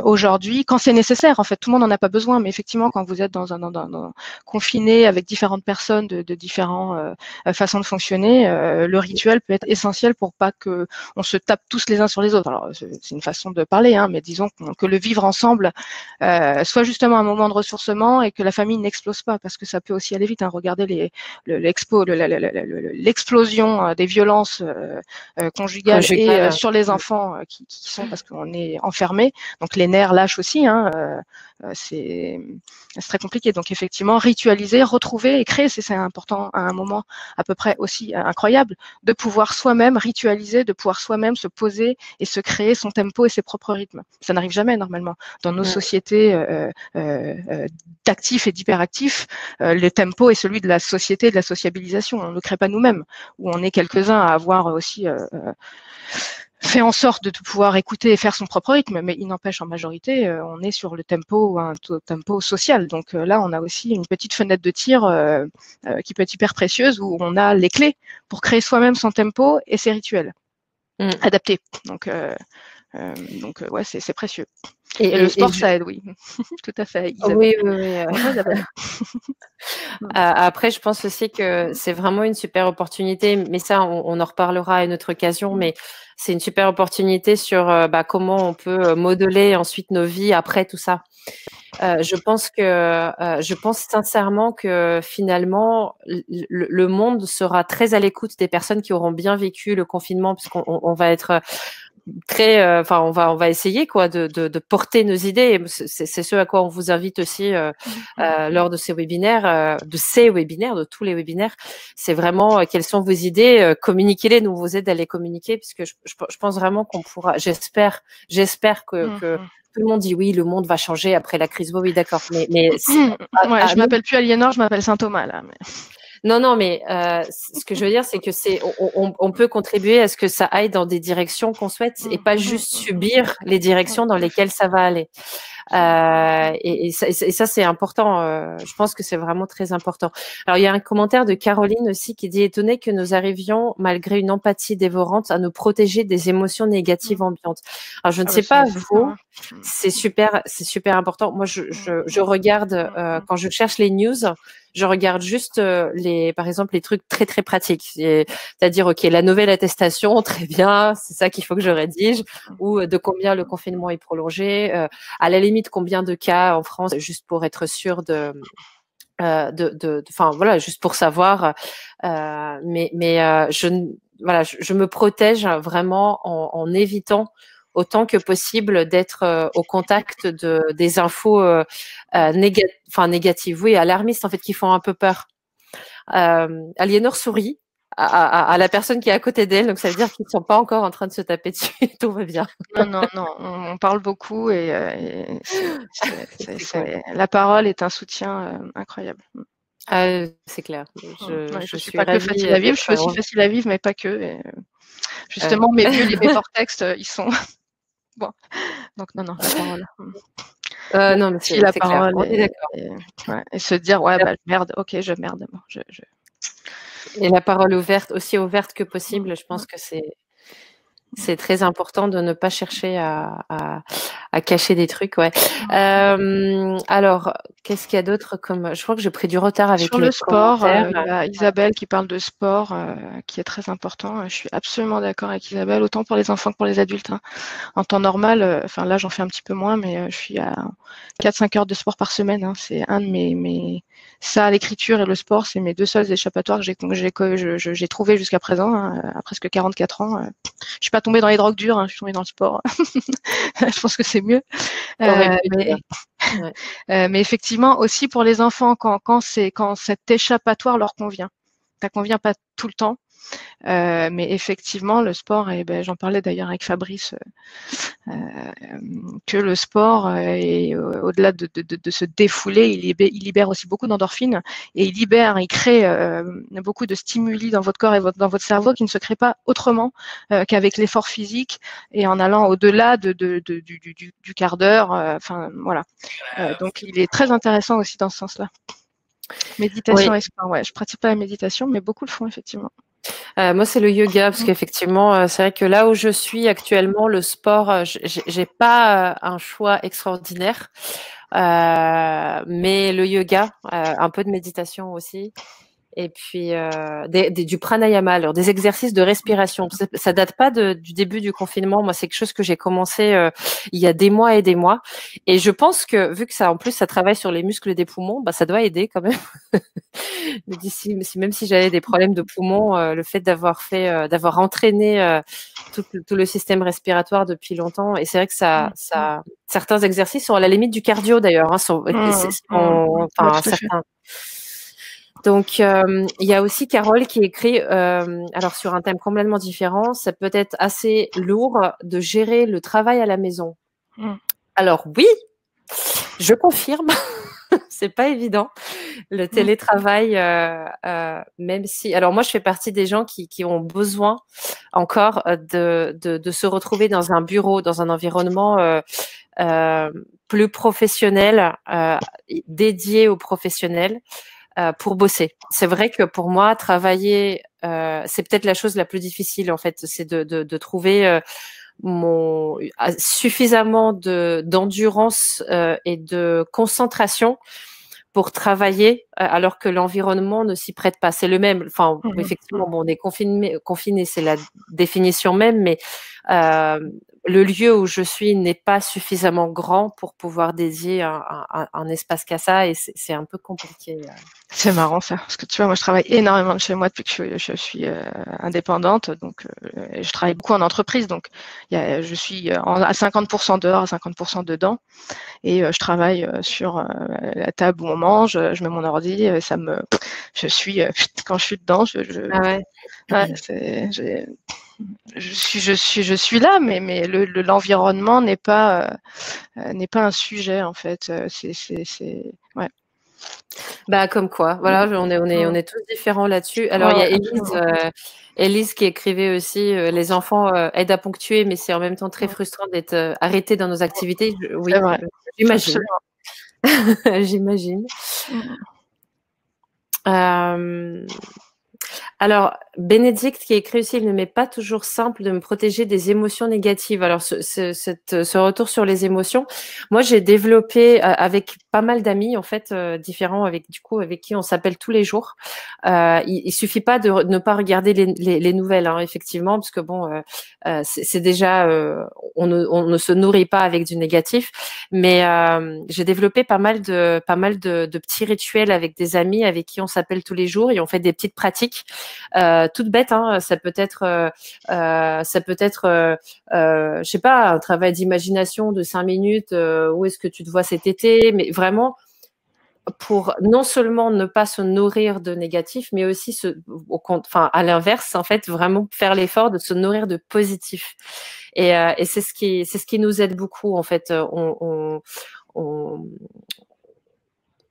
aujourd'hui, quand c'est nécessaire. En fait, tout le monde n'en a pas besoin, mais effectivement, quand vous êtes dans confiné avec différentes personnes de différentes façons de fonctionner, le rituel peut être essentiel pour pas que on se tape tous les uns sur les autres. Alors, c'est une façon de parler, mais disons que le vivre ensemble soit justement un moment de ressourcement et que la famille n'explose pas, parce que ça peut aussi aller vite. Regardez l'explosion des violences conjugales et sur les enfants qui sont, parce qu'on est enfermé, donc les nerfs lâchent aussi. C'est très compliqué. Donc effectivement, ritualiser, retrouver et créer, c'est important à un moment à peu près aussi incroyable, de pouvoir soi-même ritualiser, de pouvoir soi-même se poser et se créer son tempo et ses propres rythmes. Ça n'arrive jamais normalement. Dans nos sociétés d'actifs et d'hyperactifs, le tempo est celui de la société, de la sociabilisation. On ne le crée pas nous-mêmes, où on est quelques-uns à avoir aussi fait en sorte de pouvoir écouter et faire son propre rythme, mais il n'empêche en majorité, on est sur le tempo, un tempo social. Donc là, on a aussi une petite fenêtre de tir qui peut être hyper précieuse où on a les clés pour créer soi-même son tempo et ses rituels adaptés. Donc ouais, c'est précieux. Et le sport, ça aide, oui. Tout à fait, Isabelle. Oui, oui, oui. Bonjour, Isabelle. Après, je pense aussi que c'est vraiment une super opportunité, mais ça, on en reparlera à une autre occasion, mais c'est une super opportunité sur comment on peut modeler ensuite nos vies après tout ça. Je pense sincèrement que finalement, le monde sera très à l'écoute des personnes qui auront bien vécu le confinement, puisqu'on va être très, on va essayer quoi de porter nos idées. C'est ce à quoi on vous invite aussi lors de ces webinaires, de tous les webinaires. C'est vraiment quelles sont vos idées, communiquez-les, nous vous aide à les communiquer, puisque je pense vraiment qu'on pourra. J'espère que tout le monde dit oui, le monde va changer après la crise. Oui, d'accord. Mais je m'appelle plus Aliénor, je m'appelle Saint-Thomas là. Mais... Non, mais ce que je veux dire, c'est que on peut contribuer à ce que ça aille dans des directions qu'on souhaite et pas juste subir les directions dans lesquelles ça va aller. Et ça c'est important. Je pense que c'est vraiment très important. Alors il y a un commentaire de Caroline aussi qui dit étonnée que nous arrivions malgré une empathie dévorante à nous protéger des émotions négatives ambiantes. Alors je ne sais pas vous, c'est super important. Moi je regarde quand je cherche les news. Je regarde juste par exemple les trucs très très pratiques, c'est-à-dire ok, la nouvelle attestation, très bien, c'est ça qu'il faut que je rédige, ou de combien le confinement est prolongé, à la limite combien de cas en France, juste pour être sûr voilà, juste pour savoir, mais je me protège vraiment en évitant autant que possible d'être au contact des infos négatives, oui, alarmistes en fait, qui font un peu peur. Aliénor sourit à la personne qui est à côté d'elle, donc ça veut dire qu'ils ne sont pas encore en train de se taper dessus, tout va bien. Non, on parle beaucoup et la parole est un soutien incroyable. C'est clair. Je suis pas que facile à vivre, je suis aussi facile à vivre, mais pas que. Et, justement, mes textes, ils sont bon. Donc non, la parole. Non, mais c'est la parole. Clair. On est d'accord. Et se dire je merde, ok, je merde. Bon, Et la parole aussi ouverte que possible, je pense que c'est très important de ne pas chercher à cacher des trucs, ouais. Alors, qu'est-ce qu'il y a d'autre comme... Je crois que j'ai pris du retard avec sur les le sport. commentaires. Il y a Isabelle qui parle de sport, qui est très important. Je suis absolument d'accord avec Isabelle, autant pour les enfants que pour les adultes. Hein. En temps normal, là j'en fais un petit peu moins, mais je suis à 4-5 heures de sport par semaine. Hein. C'est un de mes... Ça, l'écriture et le sport, c'est mes deux seuls échappatoires que j'ai trouvé jusqu'à présent, hein, à presque 44 ans. Je suis pas tombée dans les drogues dures, hein, je suis tombée dans le sport. Je pense que c'est mieux. Mais effectivement, aussi pour les enfants, quand cet échappatoire leur convient. Ça convient pas tout le temps. Mais effectivement, le sport, et j'en parlais d'ailleurs avec Fabrice, que le sport, au-delà de se défouler, il libère aussi beaucoup d'endorphines et il crée beaucoup de stimuli dans votre corps et dans votre cerveau qui ne se créent pas autrement qu'avec l'effort physique et en allant au-delà du quart d'heure. Voilà. Donc, il est très intéressant aussi dans ce sens-là. Méditation et sport, ouais. Je pratique pas la méditation, mais beaucoup le font effectivement. Moi, c'est le yoga, parce qu'effectivement, c'est vrai que là où je suis actuellement, le sport, j'ai pas un choix extraordinaire, mais le yoga, un peu de méditation aussi, et puis du pranayama, alors des exercices de respiration. Ça date pas du début du confinement. Moi, c'est quelque chose que j'ai commencé il y a des mois et des mois, et je pense que vu que ça, en plus, ça travaille sur les muscles des poumons, ça doit aider quand même. Mais même si j'avais des problèmes de poumons, le fait d'avoir entraîné tout le système respiratoire depuis longtemps, et c'est vrai que certains exercices sont à la limite du cardio d'ailleurs, hein, certains. Donc, il y a aussi Carole qui écrit, alors sur un thème complètement différent, ça peut être assez lourd de gérer le travail à la maison. Alors oui, je confirme, c'est pas évident. Le télétravail, même si… Alors moi, je fais partie des gens qui ont besoin encore de se retrouver dans un bureau, dans un environnement plus professionnel, dédié aux professionnels pour bosser. C'est vrai que pour moi, travailler, c'est peut-être la chose la plus difficile en fait, c'est de trouver suffisamment d'endurance et de concentration pour travailler alors que l'environnement ne s'y prête pas. C'est le même. Enfin, effectivement, bon, on est confiné, c'est la définition même, mais le lieu où je suis n'est pas suffisamment grand pour pouvoir dédier un espace qu'à ça, et c'est un peu compliqué. C'est marrant ça, parce que tu vois, moi je travaille énormément de chez moi depuis que je suis indépendante, donc je travaille beaucoup en entreprise, donc je suis à 50% dehors, à 50% dedans, et je travaille sur la table où on mange, je mets mon ordi, je suis quand je suis dedans, Ah ouais. Ouais, je suis là, mais l'environnement n'est pas un sujet en fait. Ouais. Bah comme quoi, voilà, on est tous différents là-dessus. Alors il y a Élise qui écrivait aussi les enfants aident à ponctuer, mais c'est en même temps très frustrant d'être arrêté dans nos activités. Oui, j'imagine. J'imagine. Alors, Bénédicte qui écrit aussi, il ne m'est pas toujours simple de me protéger des émotions négatives. Alors, ce retour sur les émotions, moi, j'ai développé avec pas mal d'amis, en fait, différents, avec qui on s'appelle tous les jours. Il suffit pas de ne pas regarder les nouvelles, hein, effectivement, parce que bon, c'est déjà, on ne se nourrit pas avec du négatif, mais j'ai développé pas mal de petits rituels avec des amis avec qui on s'appelle tous les jours et on fait des petites pratiques. Toute bête, hein, ça peut être, je sais pas, un travail d'imagination de 5 minutes. Où est-ce que tu te vois cet été? Mais vraiment, pour non seulement ne pas se nourrir de négatif, mais aussi à l'inverse, en fait, vraiment faire l'effort de se nourrir de positif. Et c'est ce qui nous aide beaucoup, en fait.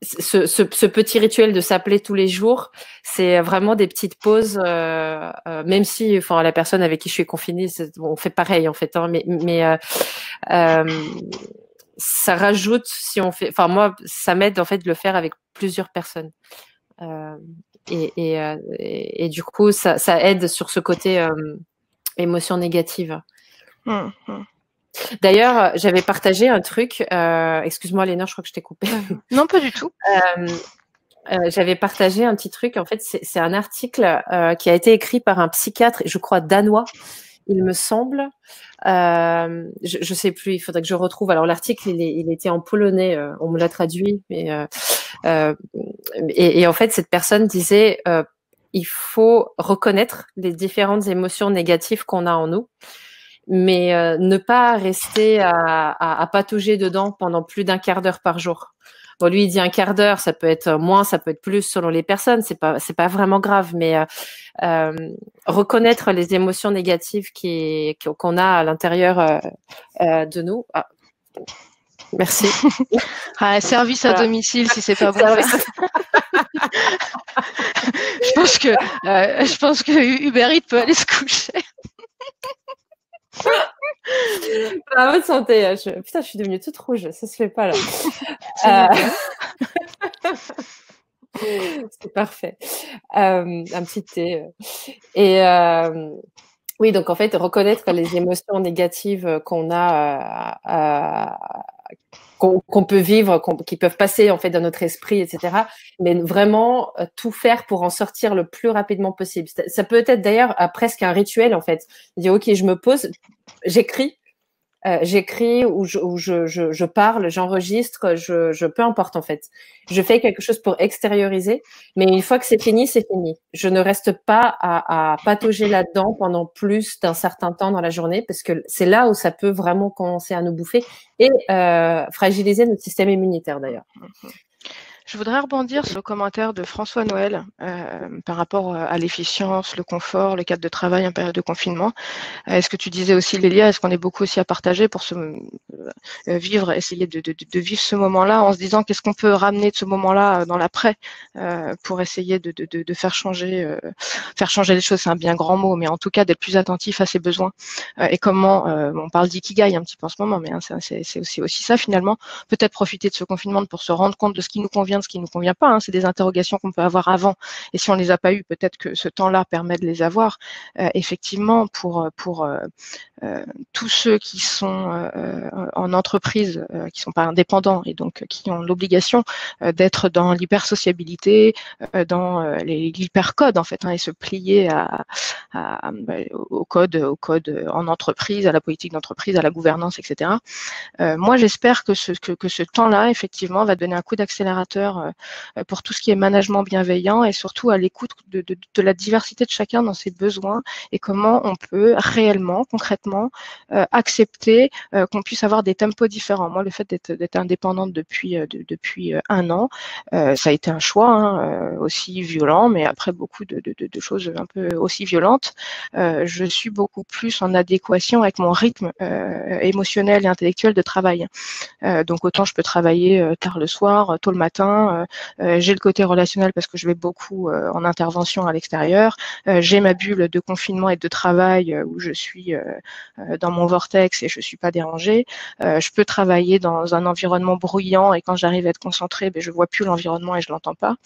Ce petit rituel de s'appeler tous les jours, c'est vraiment des petites pauses, même si, enfin, la personne avec qui je suis confinée, on fait pareil en fait, hein, mais ça rajoute si on fait, enfin moi, ça m'aide en fait de le faire avec plusieurs personnes, et du coup, ça aide sur ce côté émotion négative. D'ailleurs, j'avais partagé un truc. Excuse-moi, Léna, je crois que je t'ai coupé. Non, pas du tout. J'avais partagé un petit truc. En fait, c'est un article qui a été écrit par un psychiatre, je crois danois, il me semble. Je sais plus. Il faudrait que je retrouve. Alors l'article, il était en polonais. On me l'a traduit, mais et en fait, cette personne disait il faut reconnaître les différentes émotions négatives qu'on a en nous, mais ne pas rester à patauger dedans pendant plus d'un quart d'heure par jour. Bon, lui, il dit un quart d'heure, ça peut être moins, ça peut être plus selon les personnes, c'est pas vraiment grave, mais reconnaître les émotions négatives qu'on a à l'intérieur de nous. Ah. Merci. Service à domicile, si c'est pas bon. Je pense que Uber Eats peut aller se coucher. Votre santé. Putain, je suis devenue toute rouge. Ça se fait pas là. C'est parfait. Un petit thé. Et oui, donc en fait, reconnaître les émotions négatives qu'on a, qu'on peut vivre, qui peuvent passer en fait dans notre esprit, etc. Mais vraiment tout faire pour en sortir le plus rapidement possible. Ça peut être d'ailleurs presque un rituel en fait. Dire ok, je me pose, j'écris ou je parle, j'enregistre, peu importe en fait. Je fais quelque chose pour extérioriser, mais une fois que c'est fini, c'est fini. Je ne reste pas à patauger là-dedans pendant plus d'un certain temps dans la journée, parce que c'est là où ça peut vraiment commencer à nous bouffer et fragiliser notre système immunitaire d'ailleurs. Je voudrais rebondir sur le commentaire de François Noël par rapport à l'efficience, le confort, le cadre de travail en période de confinement. Est-ce que tu disais aussi, Lélia, est-ce qu'on est beaucoup aussi à partager pour vivre, essayer de vivre ce moment-là en se disant qu'est-ce qu'on peut ramener de ce moment-là dans l'après pour essayer de faire changer les choses, c'est un bien grand mot, mais en tout cas d'être plus attentif à ses besoins et comment, on parle d'ikigai un petit peu en ce moment, mais c'est aussi ça finalement, peut-être profiter de ce confinement pour se rendre compte de ce qui nous convient, de ce qui nous convient pas, c'est des interrogations qu'on peut avoir avant, et si on les a pas eues, peut-être que ce temps-là permet de les avoir, effectivement, pour tous ceux qui sont en entreprise, qui sont pas indépendants et donc qui ont l'obligation d'être dans l'hypersociabilité, dans l'hypercode en fait, et se plier au code en entreprise, à la politique d'entreprise, à la gouvernance, etc. Moi, j'espère que ce temps-là, effectivement, va donner un coup d'accélérateur pour tout ce qui est management bienveillant et surtout à l'écoute de la diversité de chacun dans ses besoins et comment on peut réellement, concrètement, accepter qu'on puisse avoir des tempos différents. Moi, le fait d'être indépendante depuis 1 an, ça a été un choix aussi violent, mais après beaucoup de choses un peu aussi violentes. Je suis beaucoup plus en adéquation avec mon rythme émotionnel et intellectuel de travail. Donc autant je peux travailler tard le soir, tôt le matin. J'ai le côté relationnel parce que je vais beaucoup en intervention à l'extérieur. J'ai ma bulle de confinement et de travail où je suis dans mon vortex et je suis pas dérangée. Je peux travailler dans un environnement bruyant et quand j'arrive à être concentrée, je vois plus l'environnement et je l'entends pas.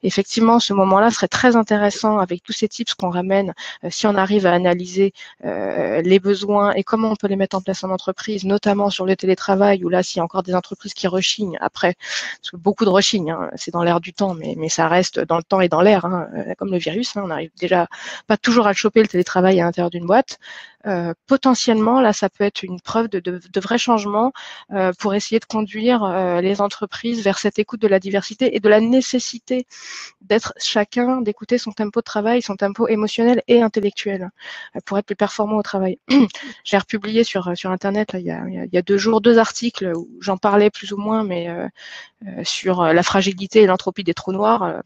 Effectivement, ce moment-là serait très intéressant avec tous ces tips qu'on ramène si on arrive à analyser les besoins et comment on peut les mettre en place en entreprise, notamment sur le télétravail, où là, s'il y a encore des entreprises qui rechignent après, parce que beaucoup de rechignent, c'est dans l'air du temps, mais ça reste dans le temps et dans l'air, comme le virus, on n'arrive déjà pas toujours à le choper, le télétravail à l'intérieur d'une boîte. Potentiellement, là, ça peut être une preuve de vrais changements pour essayer de conduire les entreprises vers cette écoute de la diversité et de la nécessité d'être chacun, d'écouter son tempo de travail, son tempo émotionnel et intellectuel pour être plus performant au travail. J'ai republié sur Internet là, il y a 2 jours 2 articles où j'en parlais plus ou moins, mais sur la fragilité et l'entropie des trous noirs.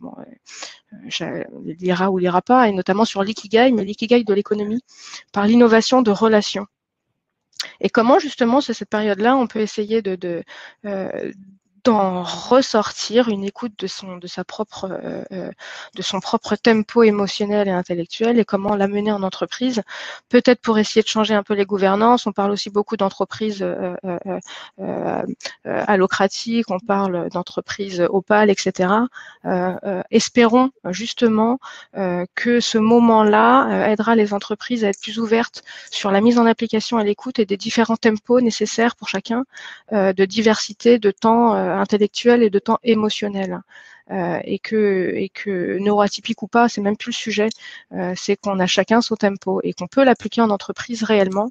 Lira ou lira pas, et notamment sur l'ikigai, mais l'ikigai de l'économie, par l'innovation de relations. Et comment justement, c'est cette période-là, on peut essayer d'en ressortir une écoute de son propre tempo émotionnel et intellectuel et comment l'amener en entreprise, peut-être pour essayer de changer un peu les gouvernances. On parle aussi beaucoup d'entreprises allocratiques, on parle d'entreprises opales, etc. Espérons justement que ce moment-là aidera les entreprises à être plus ouvertes sur la mise en application à l'écoute et des différents tempos nécessaires pour chacun, de diversité, de temps intellectuel et de temps émotionnel. Et que neuroatypique ou pas, c'est même plus le sujet, c'est qu'on a chacun son tempo et qu'on peut l'appliquer en entreprise réellement.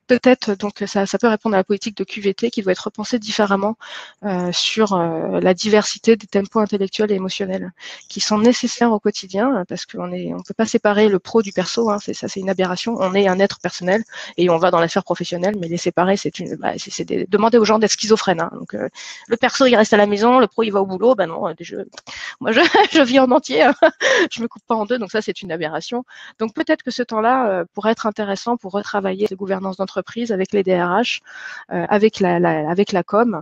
Peut-être, donc ça peut répondre à la politique de QVT qui doit être repensée différemment sur la diversité des tempos intellectuels et émotionnels qui sont nécessaires au quotidien parce qu'on peut pas séparer le pro du perso, c'est une aberration. On est un être personnel et on va dans la sphère professionnelle, mais les séparer, c'est demander aux gens d'être schizophrènes. Donc le perso il reste à la maison, le pro il va au boulot. Non, moi je vis en entier, je me coupe pas en deux, donc ça c'est une aberration. Donc peut-être que ce temps-là pourrait être intéressant pour retravailler les gouvernances d'entreprise avec les DRH, avec la com,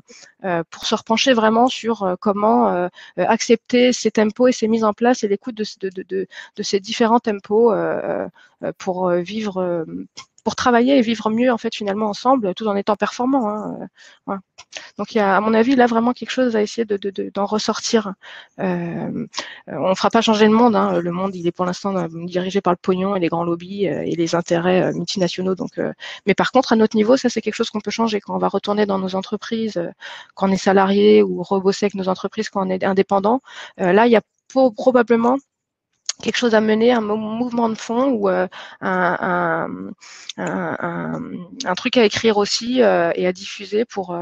pour se repencher vraiment sur comment accepter ces tempos et ces mises en place et l'écoute de ces différents tempos pour vivre, pour travailler et vivre mieux en fait finalement ensemble, tout en étant performant. Ouais. Donc il y a à mon avis là vraiment quelque chose à essayer d'en ressortir. On fera pas changer le monde. Le monde il est pour l'instant dirigé par le pognon et les grands lobbies et les intérêts multinationaux. Donc, mais par contre à notre niveau ça c'est quelque chose qu'on peut changer quand on va retourner dans nos entreprises, quand on est salarié ou rebosser avec nos entreprises quand on est indépendant. Là il y a probablement quelque chose à mener, un mouvement de fond ou un truc à écrire aussi et à diffuser pour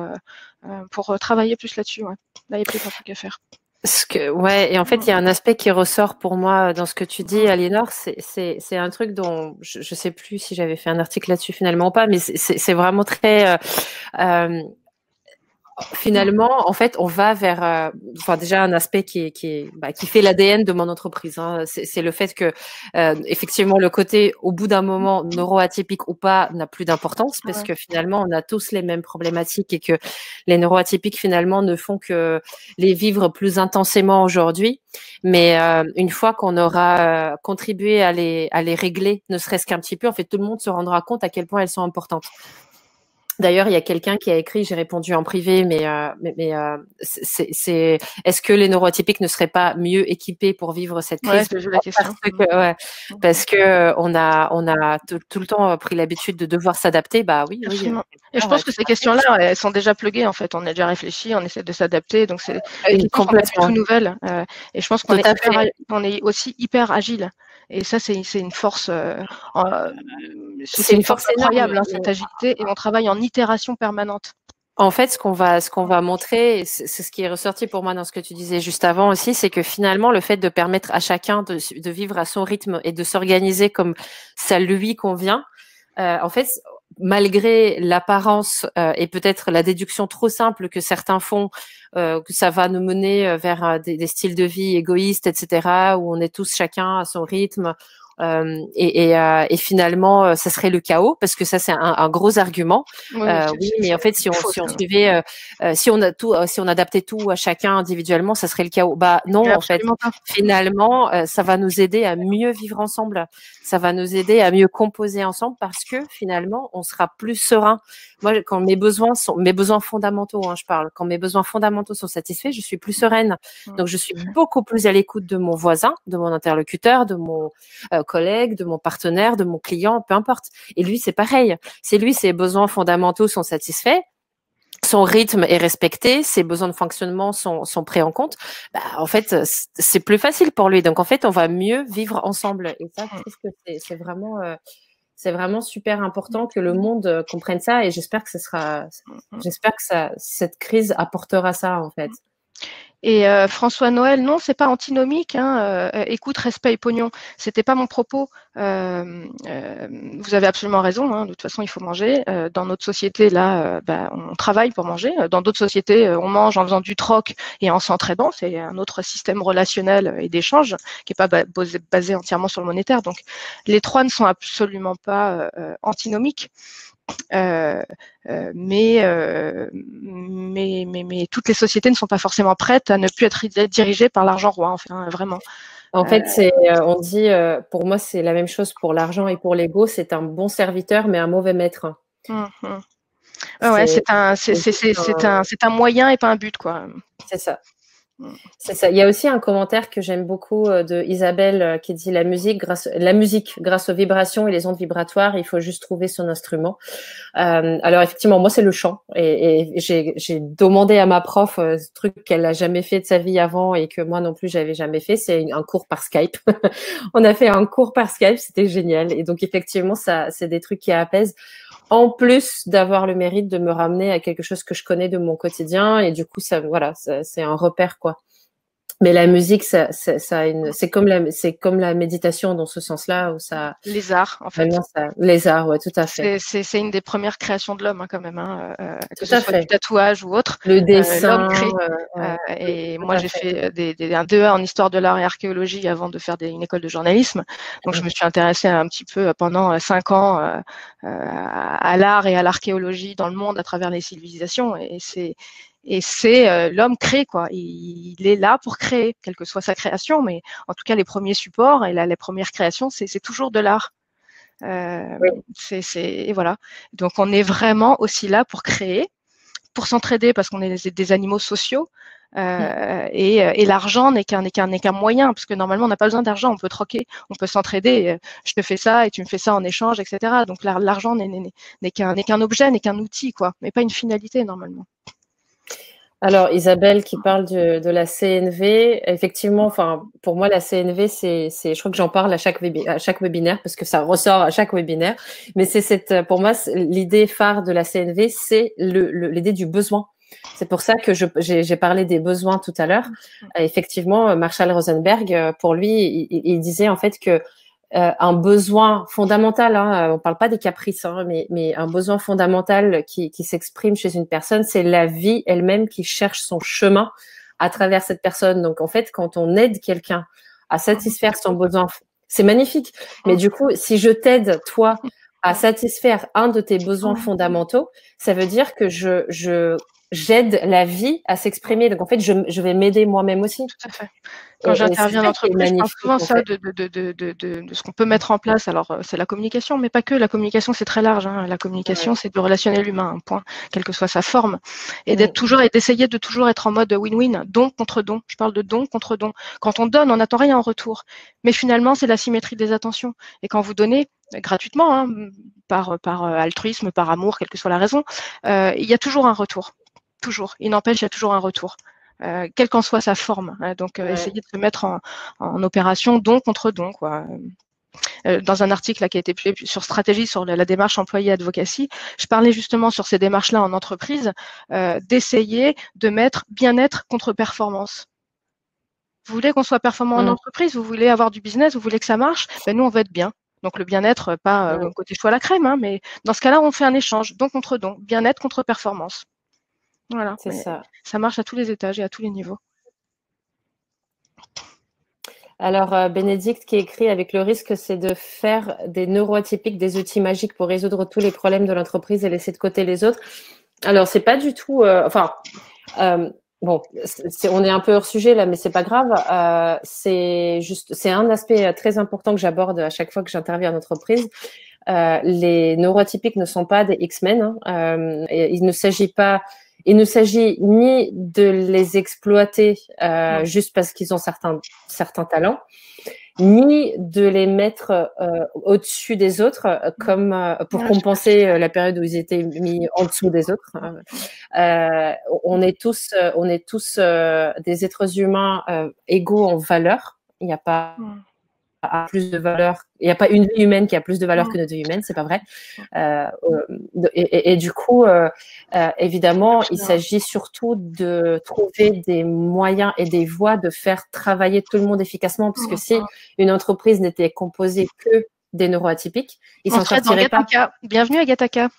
travailler plus là-dessus. Ouais. Là, il y a peut-être un truc à faire. Et en fait, il y a un aspect qui ressort pour moi dans ce que tu dis, Aliénor, c'est un truc dont je sais plus si j'avais fait un article là-dessus finalement ou pas, mais c'est vraiment très Finalement, en fait, on va vers, enfin déjà un aspect qui fait l'ADN de mon entreprise. Hein. C'est le fait que, effectivement, le côté au bout d'un moment neuroatypique ou pas n'a plus d'importance parce que finalement, on a tous les mêmes problématiques et que les neuroatypiques finalement ne font que les vivre plus intensément aujourd'hui. Mais une fois qu'on aura contribué à les régler, ne serait-ce qu'un petit peu, en fait, tout le monde se rendra compte à quel point elles sont importantes. D'ailleurs, il y a quelqu'un qui a écrit, j'ai répondu en privé, mais est-ce que les neuroatypiques ne seraient pas mieux équipés pour vivre cette crise? Ouais, je la question. Parce que on a tout le temps pris l'habitude de devoir s'adapter. Bah oui, absolument. Et je pense que ces questions-là, elles sont déjà pluguées en fait. On a déjà réfléchi, on essaie de s'adapter, donc c'est des questions sont pas tout nouvelles. Et je pense qu'on est aussi hyper agile. Et ça, c'est une force. C'est une force incroyable, hein, cette agilité, et on travaille en itération permanente. En fait, ce qu'on va montrer, c'est ce qui est ressorti pour moi dans ce que tu disais juste avant aussi, c'est que finalement, le fait de permettre à chacun de vivre à son rythme et de s'organiser comme ça lui convient, en fait, malgré l'apparence et peut-être la déduction trop simple que certains font, que ça va nous mener vers des styles de vie égoïstes, etc., où on est tous chacun à son rythme. Et finalement, ça serait le chaos parce que ça c'est un gros argument. Oui, mais en fait, si on suivait, si on adaptait tout à chacun individuellement, ça serait le chaos. Bah non, en fait, finalement, ça va nous aider à mieux vivre ensemble. Ça va nous aider à mieux composer ensemble parce que finalement, on sera plus serein. Moi, quand mes besoins fondamentaux, hein, je parle, quand mes besoins fondamentaux sont satisfaits, je suis plus sereine. Donc, je suis beaucoup plus à l'écoute de mon voisin, de mon interlocuteur, de mon collègue, de mon partenaire, de mon client, peu importe. Et lui, c'est pareil. C'est lui, ses besoins fondamentaux sont satisfaits. Son rythme est respecté, ses besoins de fonctionnement sont pris en compte. Bah, en fait, c'est plus facile pour lui. Donc, en fait, on va mieux vivre ensemble. Et ça, je trouve que c'est vraiment super important que le monde comprenne ça. Et j'espère que cette crise apportera ça, en fait. Et François Noël, non, c'est pas antinomique. Hein, écoute, respect et pognon, c'était pas mon propos. Vous avez absolument raison. Hein, de toute façon, il faut manger. Dans notre société, là, on travaille pour manger. Dans d'autres sociétés, on mange en faisant du troc et en s'entraidant. C'est un autre système relationnel et d'échange qui est pas basé entièrement sur le monétaire. Donc, les trois ne sont absolument pas antinomiques. Mais toutes les sociétés ne sont pas forcément prêtes à ne plus être dirigées par l'argent roi, enfin, vraiment. En fait, on dit, pour moi, c'est la même chose pour l'argent et pour l'ego. C'est un bon serviteur, mais un mauvais maître. Ouais, c'est un moyen et pas un but, quoi. C'est ça. C'est ça. Il y a aussi un commentaire que j'aime beaucoup de Isabelle qui dit la musique grâce aux vibrations et les ondes vibratoires, il faut juste trouver son instrument. Alors effectivement, moi c'est le chant et j'ai demandé à ma prof ce truc qu'elle n'a jamais fait de sa vie avant et que moi non plus j'avais jamais fait, c'est un cours par Skype. On a fait un cours par Skype, c'était génial. Et donc effectivement, ça c'est des trucs qui apaisent. En plus d'avoir le mérite de me ramener à quelque chose que je connais de mon quotidien et du coup ça c'est un repère quoi. Mais la musique c'est comme la méditation dans ce sens-là où ça les arts en fait. Les arts, ouais, tout à fait. C'est une des premières créations de l'homme hein, quand même que ce soit du tatouage ou autre. Le dessin. Et moi j'ai fait un 2A en histoire de l'art et archéologie avant de faire une école de journalisme. Donc je me suis intéressée un petit peu pendant 5 ans à l'art et à l'archéologie dans le monde à travers les civilisations et c'est l'homme crée quoi. Il est là pour créer, quelle que soit sa création, mais en tout cas les premiers supports et les premières créations, c'est toujours de l'art. Et voilà. Donc on est vraiment aussi là pour créer, pour s'entraider parce qu'on est des animaux sociaux. Et l'argent n'est qu'un moyen, parce que normalement on n'a pas besoin d'argent, on peut troquer, on peut s'entraider. Je te fais ça et tu me fais ça en échange, etc. Donc l'argent n'est qu'un objet, n'est qu'un outil, quoi, mais pas une finalité normalement. Alors Isabelle qui parle de la CNV, effectivement, enfin pour moi la CNV je crois que j'en parle à chaque webinaire parce que ça ressort à chaque webinaire, mais pour moi l'idée phare de la CNV c'est l'idée du besoin. C'est pour ça que j'ai parlé des besoins tout à l'heure. Effectivement, Marshall Rosenberg, pour lui, il disait en fait que un besoin fondamental, hein, on parle pas des caprices, hein, mais un besoin fondamental qui s'exprime chez une personne, c'est la vie elle-même qui cherche son chemin à travers cette personne. Donc en fait, quand on aide quelqu'un à satisfaire son besoin, c'est magnifique. Mais du coup, si je t'aide, toi, à satisfaire un de tes besoins fondamentaux, ça veut dire que j'aide la vie à s'exprimer. Donc en fait, je vais m'aider moi-même aussi. Tout à fait. Quand j'interviens en entreprise, je parle souvent ça de ce qu'on peut mettre en place. Alors, c'est la communication, mais pas que. La communication, c'est très large. Hein. La communication, c'est du relationnel humain, un point, quelle que soit sa forme. Et d'essayer de toujours être en mode win-win, don contre don. Je parle de don contre don. Quand on donne, on n'attend rien en retour. Mais finalement, c'est la symétrie des attentions. Et quand vous donnez, gratuitement, hein, par altruisme, par amour, quelle que soit la raison, il y a toujours un retour. Toujours. Il n'empêche, il y a toujours un retour. Quelle qu'en soit sa forme. Donc, essayer de se mettre en opération don contre don, quoi. Dans un article là, qui a été publié sur stratégie sur la démarche employée advocacy, je parlais justement sur ces démarches-là en entreprise, d'essayer de mettre bien-être contre performance. Vous voulez qu'on soit performant en entreprise, vous voulez avoir du business, vous voulez que ça marche, ben nous on veut être bien. Donc le bien-être, pas côté choix à la crème, hein, mais dans ce cas-là, on fait un échange, don contre don, bien-être contre performance. Voilà, c'est ça. Ça marche à tous les étages et à tous les niveaux. Alors, Bénédicte qui écrit, avec le risque, c'est de faire des neuroatypiques des outils magiques pour résoudre tous les problèmes de l'entreprise et laisser de côté les autres. Alors, c'est pas du tout, bon, on est un peu hors sujet là, mais c'est pas grave. C'est un aspect très important que j'aborde à chaque fois que j'interviens en entreprise. Les neuroatypiques ne sont pas des X-Men. Hein. Il ne s'agit ni de les exploiter juste parce qu'ils ont certains talents, ni de les mettre au-dessus des autres comme pour compenser la période où ils étaient mis en dessous des autres. On est tous des êtres humains égaux en valeur. Il n'y a pas plus de valeur. Il n'y a pas une vie humaine qui a plus de valeur que notre vie humaine, c'est pas vrai. Et du coup, évidemment, il s'agit surtout de trouver des moyens et des voies de faire travailler tout le monde efficacement, parce que si une entreprise n'était composée que des neuroatypiques, ils s'en sortiraient pas. Bienvenue à Gataka.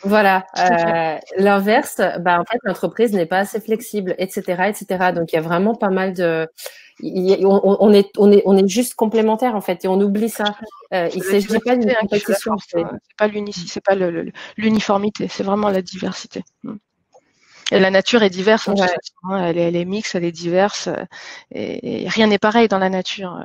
Voilà. L'inverse, en fait, l'entreprise n'est pas assez flexible, etc., etc. Donc, il y a vraiment pas mal de. On est juste complémentaires en fait, et on oublie ça. Il ne s'agit pas d'une compétition. C'est pas l'uniformité, c'est vraiment la diversité. Et la nature est diverse, hein, elle est mixte, elle est diverse, et rien n'est pareil dans la nature.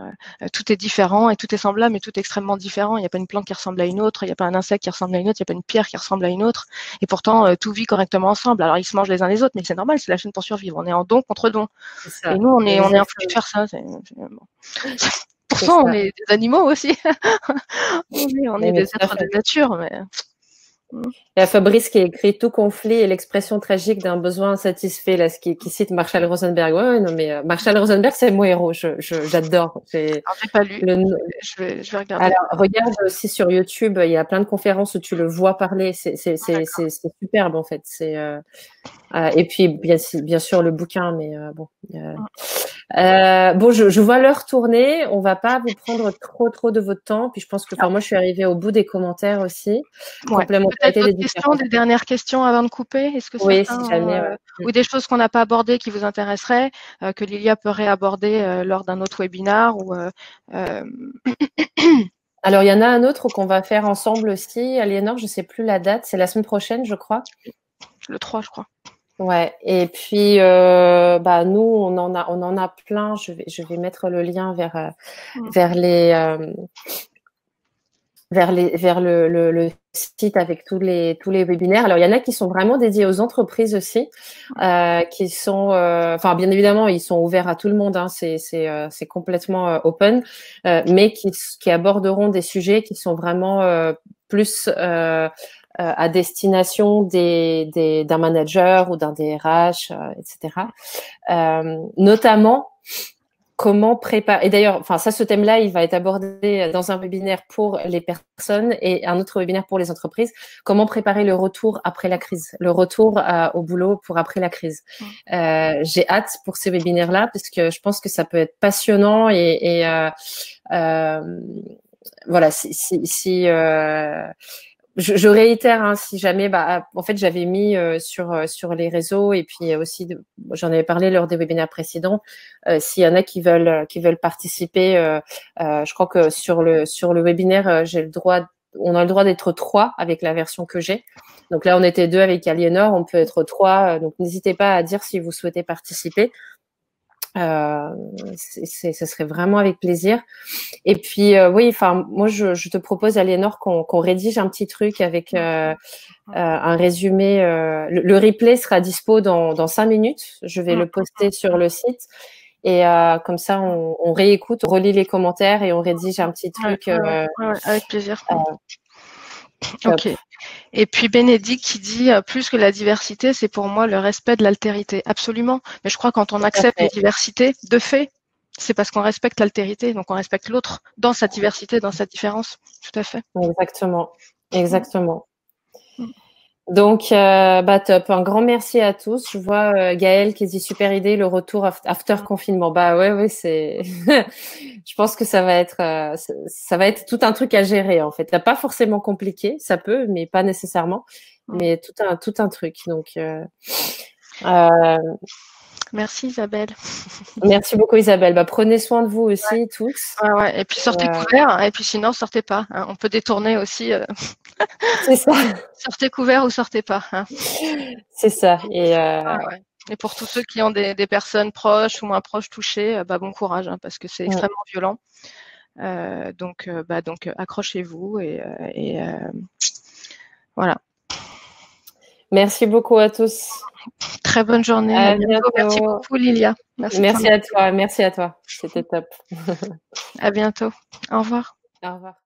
Tout est différent et tout est semblable, mais tout est extrêmement différent. Il n'y a pas une plante qui ressemble à une autre, il n'y a pas un insecte qui ressemble à une autre, il n'y a pas une pierre qui ressemble à une autre, et pourtant tout vit correctement ensemble. Alors ils se mangent les uns les autres, mais c'est normal, c'est la chaîne pour survivre. On est en don contre don. Et nous, on est infoutus de faire ça. Pourtant, on est des animaux aussi. on est des êtres de nature, mais. Il y a Fabrice qui a écrit tout conflit et l'expression tragique d'un besoin insatisfait, là, qui cite Marshall Rosenberg. Ouais, non, mais Marshall Rosenberg, c'est mon héros. J'adore. J'ai pas lu. Je vais regarder. Alors, regarde aussi sur YouTube. Il y a plein de conférences où tu le vois parler. C'est superbe, en fait. Et puis, bien sûr, le bouquin, mais bon. Bon, je vois l'heure tourner. On va pas vous prendre trop de votre temps. Puis je pense que, moi, je suis arrivée au bout des commentaires aussi. Peut-être des dernières questions avant de couper. Est-ce que oui, si jamais, ou des choses qu'on n'a pas abordées qui vous intéresseraient, que Lilia peut réaborder lors d'un autre webinaire ou. Alors, il y en a un autre qu'on va faire ensemble aussi. Aliénor, je sais plus la date. C'est la semaine prochaine, je crois. Le 3, je crois. Ouais, et puis nous on en a plein. Je vais mettre le lien vers le site avec tous les webinaires. Alors il y en a qui sont vraiment dédiés aux entreprises aussi, qui sont bien évidemment ils sont ouverts à tout le monde, hein, c'est complètement open, mais qui aborderont des sujets qui sont vraiment plus à destination d'un manager ou d'un DRH, etc. Notamment, comment préparer. Et d'ailleurs, ce thème-là, il va être abordé dans un webinaire pour les personnes et un autre webinaire pour les entreprises. Comment préparer le retour après la crise, le retour au boulot pour après la crise. J'ai hâte pour ces webinaires-là parce que je pense que ça peut être passionnant et Voilà, je réitère, hein, si jamais, en fait, j'avais mis sur les réseaux et puis aussi, j'en avais parlé lors des webinaires précédents. S'il y en a qui veulent participer, je crois que sur le webinaire, on a le droit d'être 3 avec la version que j'ai. Donc là, on était 2 avec Aliénor, on peut être 3. Donc n'hésitez pas à dire si vous souhaitez participer. Ce serait vraiment avec plaisir. Et puis oui, enfin moi je te propose, Aliénor, qu'on rédige un petit truc avec un résumé. Le replay sera dispo dans 5 minutes. Je vais le poster sur le site et comme ça on réécoute, on relit les commentaires et on rédige un petit truc. Avec plaisir. Top. Ok. Et puis Bénédicte qui dit plus que la diversité, c'est pour moi le respect de l'altérité. Absolument. Mais je crois que quand on accepte les diversités, de fait, c'est parce qu'on respecte l'altérité, donc on respecte l'autre dans sa diversité, dans sa différence. Tout à fait. Exactement. Exactement. Donc, top. Un grand merci à tous. Je vois Gaëlle qui dit super idée, le retour after confinement. Bah ouais, c'est. Je pense que ça va être tout un truc à gérer en fait. Pas forcément compliqué, ça peut, mais pas nécessairement. Mais tout un truc. Donc. Merci Isabelle. Merci beaucoup Isabelle. Prenez soin de vous aussi tous. Et puis sortez couverts. Et puis sinon sortez pas. Hein. On peut détourner aussi. C'est ça. Sortez couverts ou sortez pas. Hein. C'est ça. Et pour tous ceux qui ont des personnes proches ou moins proches touchées, bon courage, hein, parce que c'est extrêmement violent. Donc accrochez-vous et voilà. Merci beaucoup à tous. Très bonne journée. À bientôt. Merci beaucoup Lilia. Merci à toi. C'était top. À bientôt. Au revoir. Au revoir.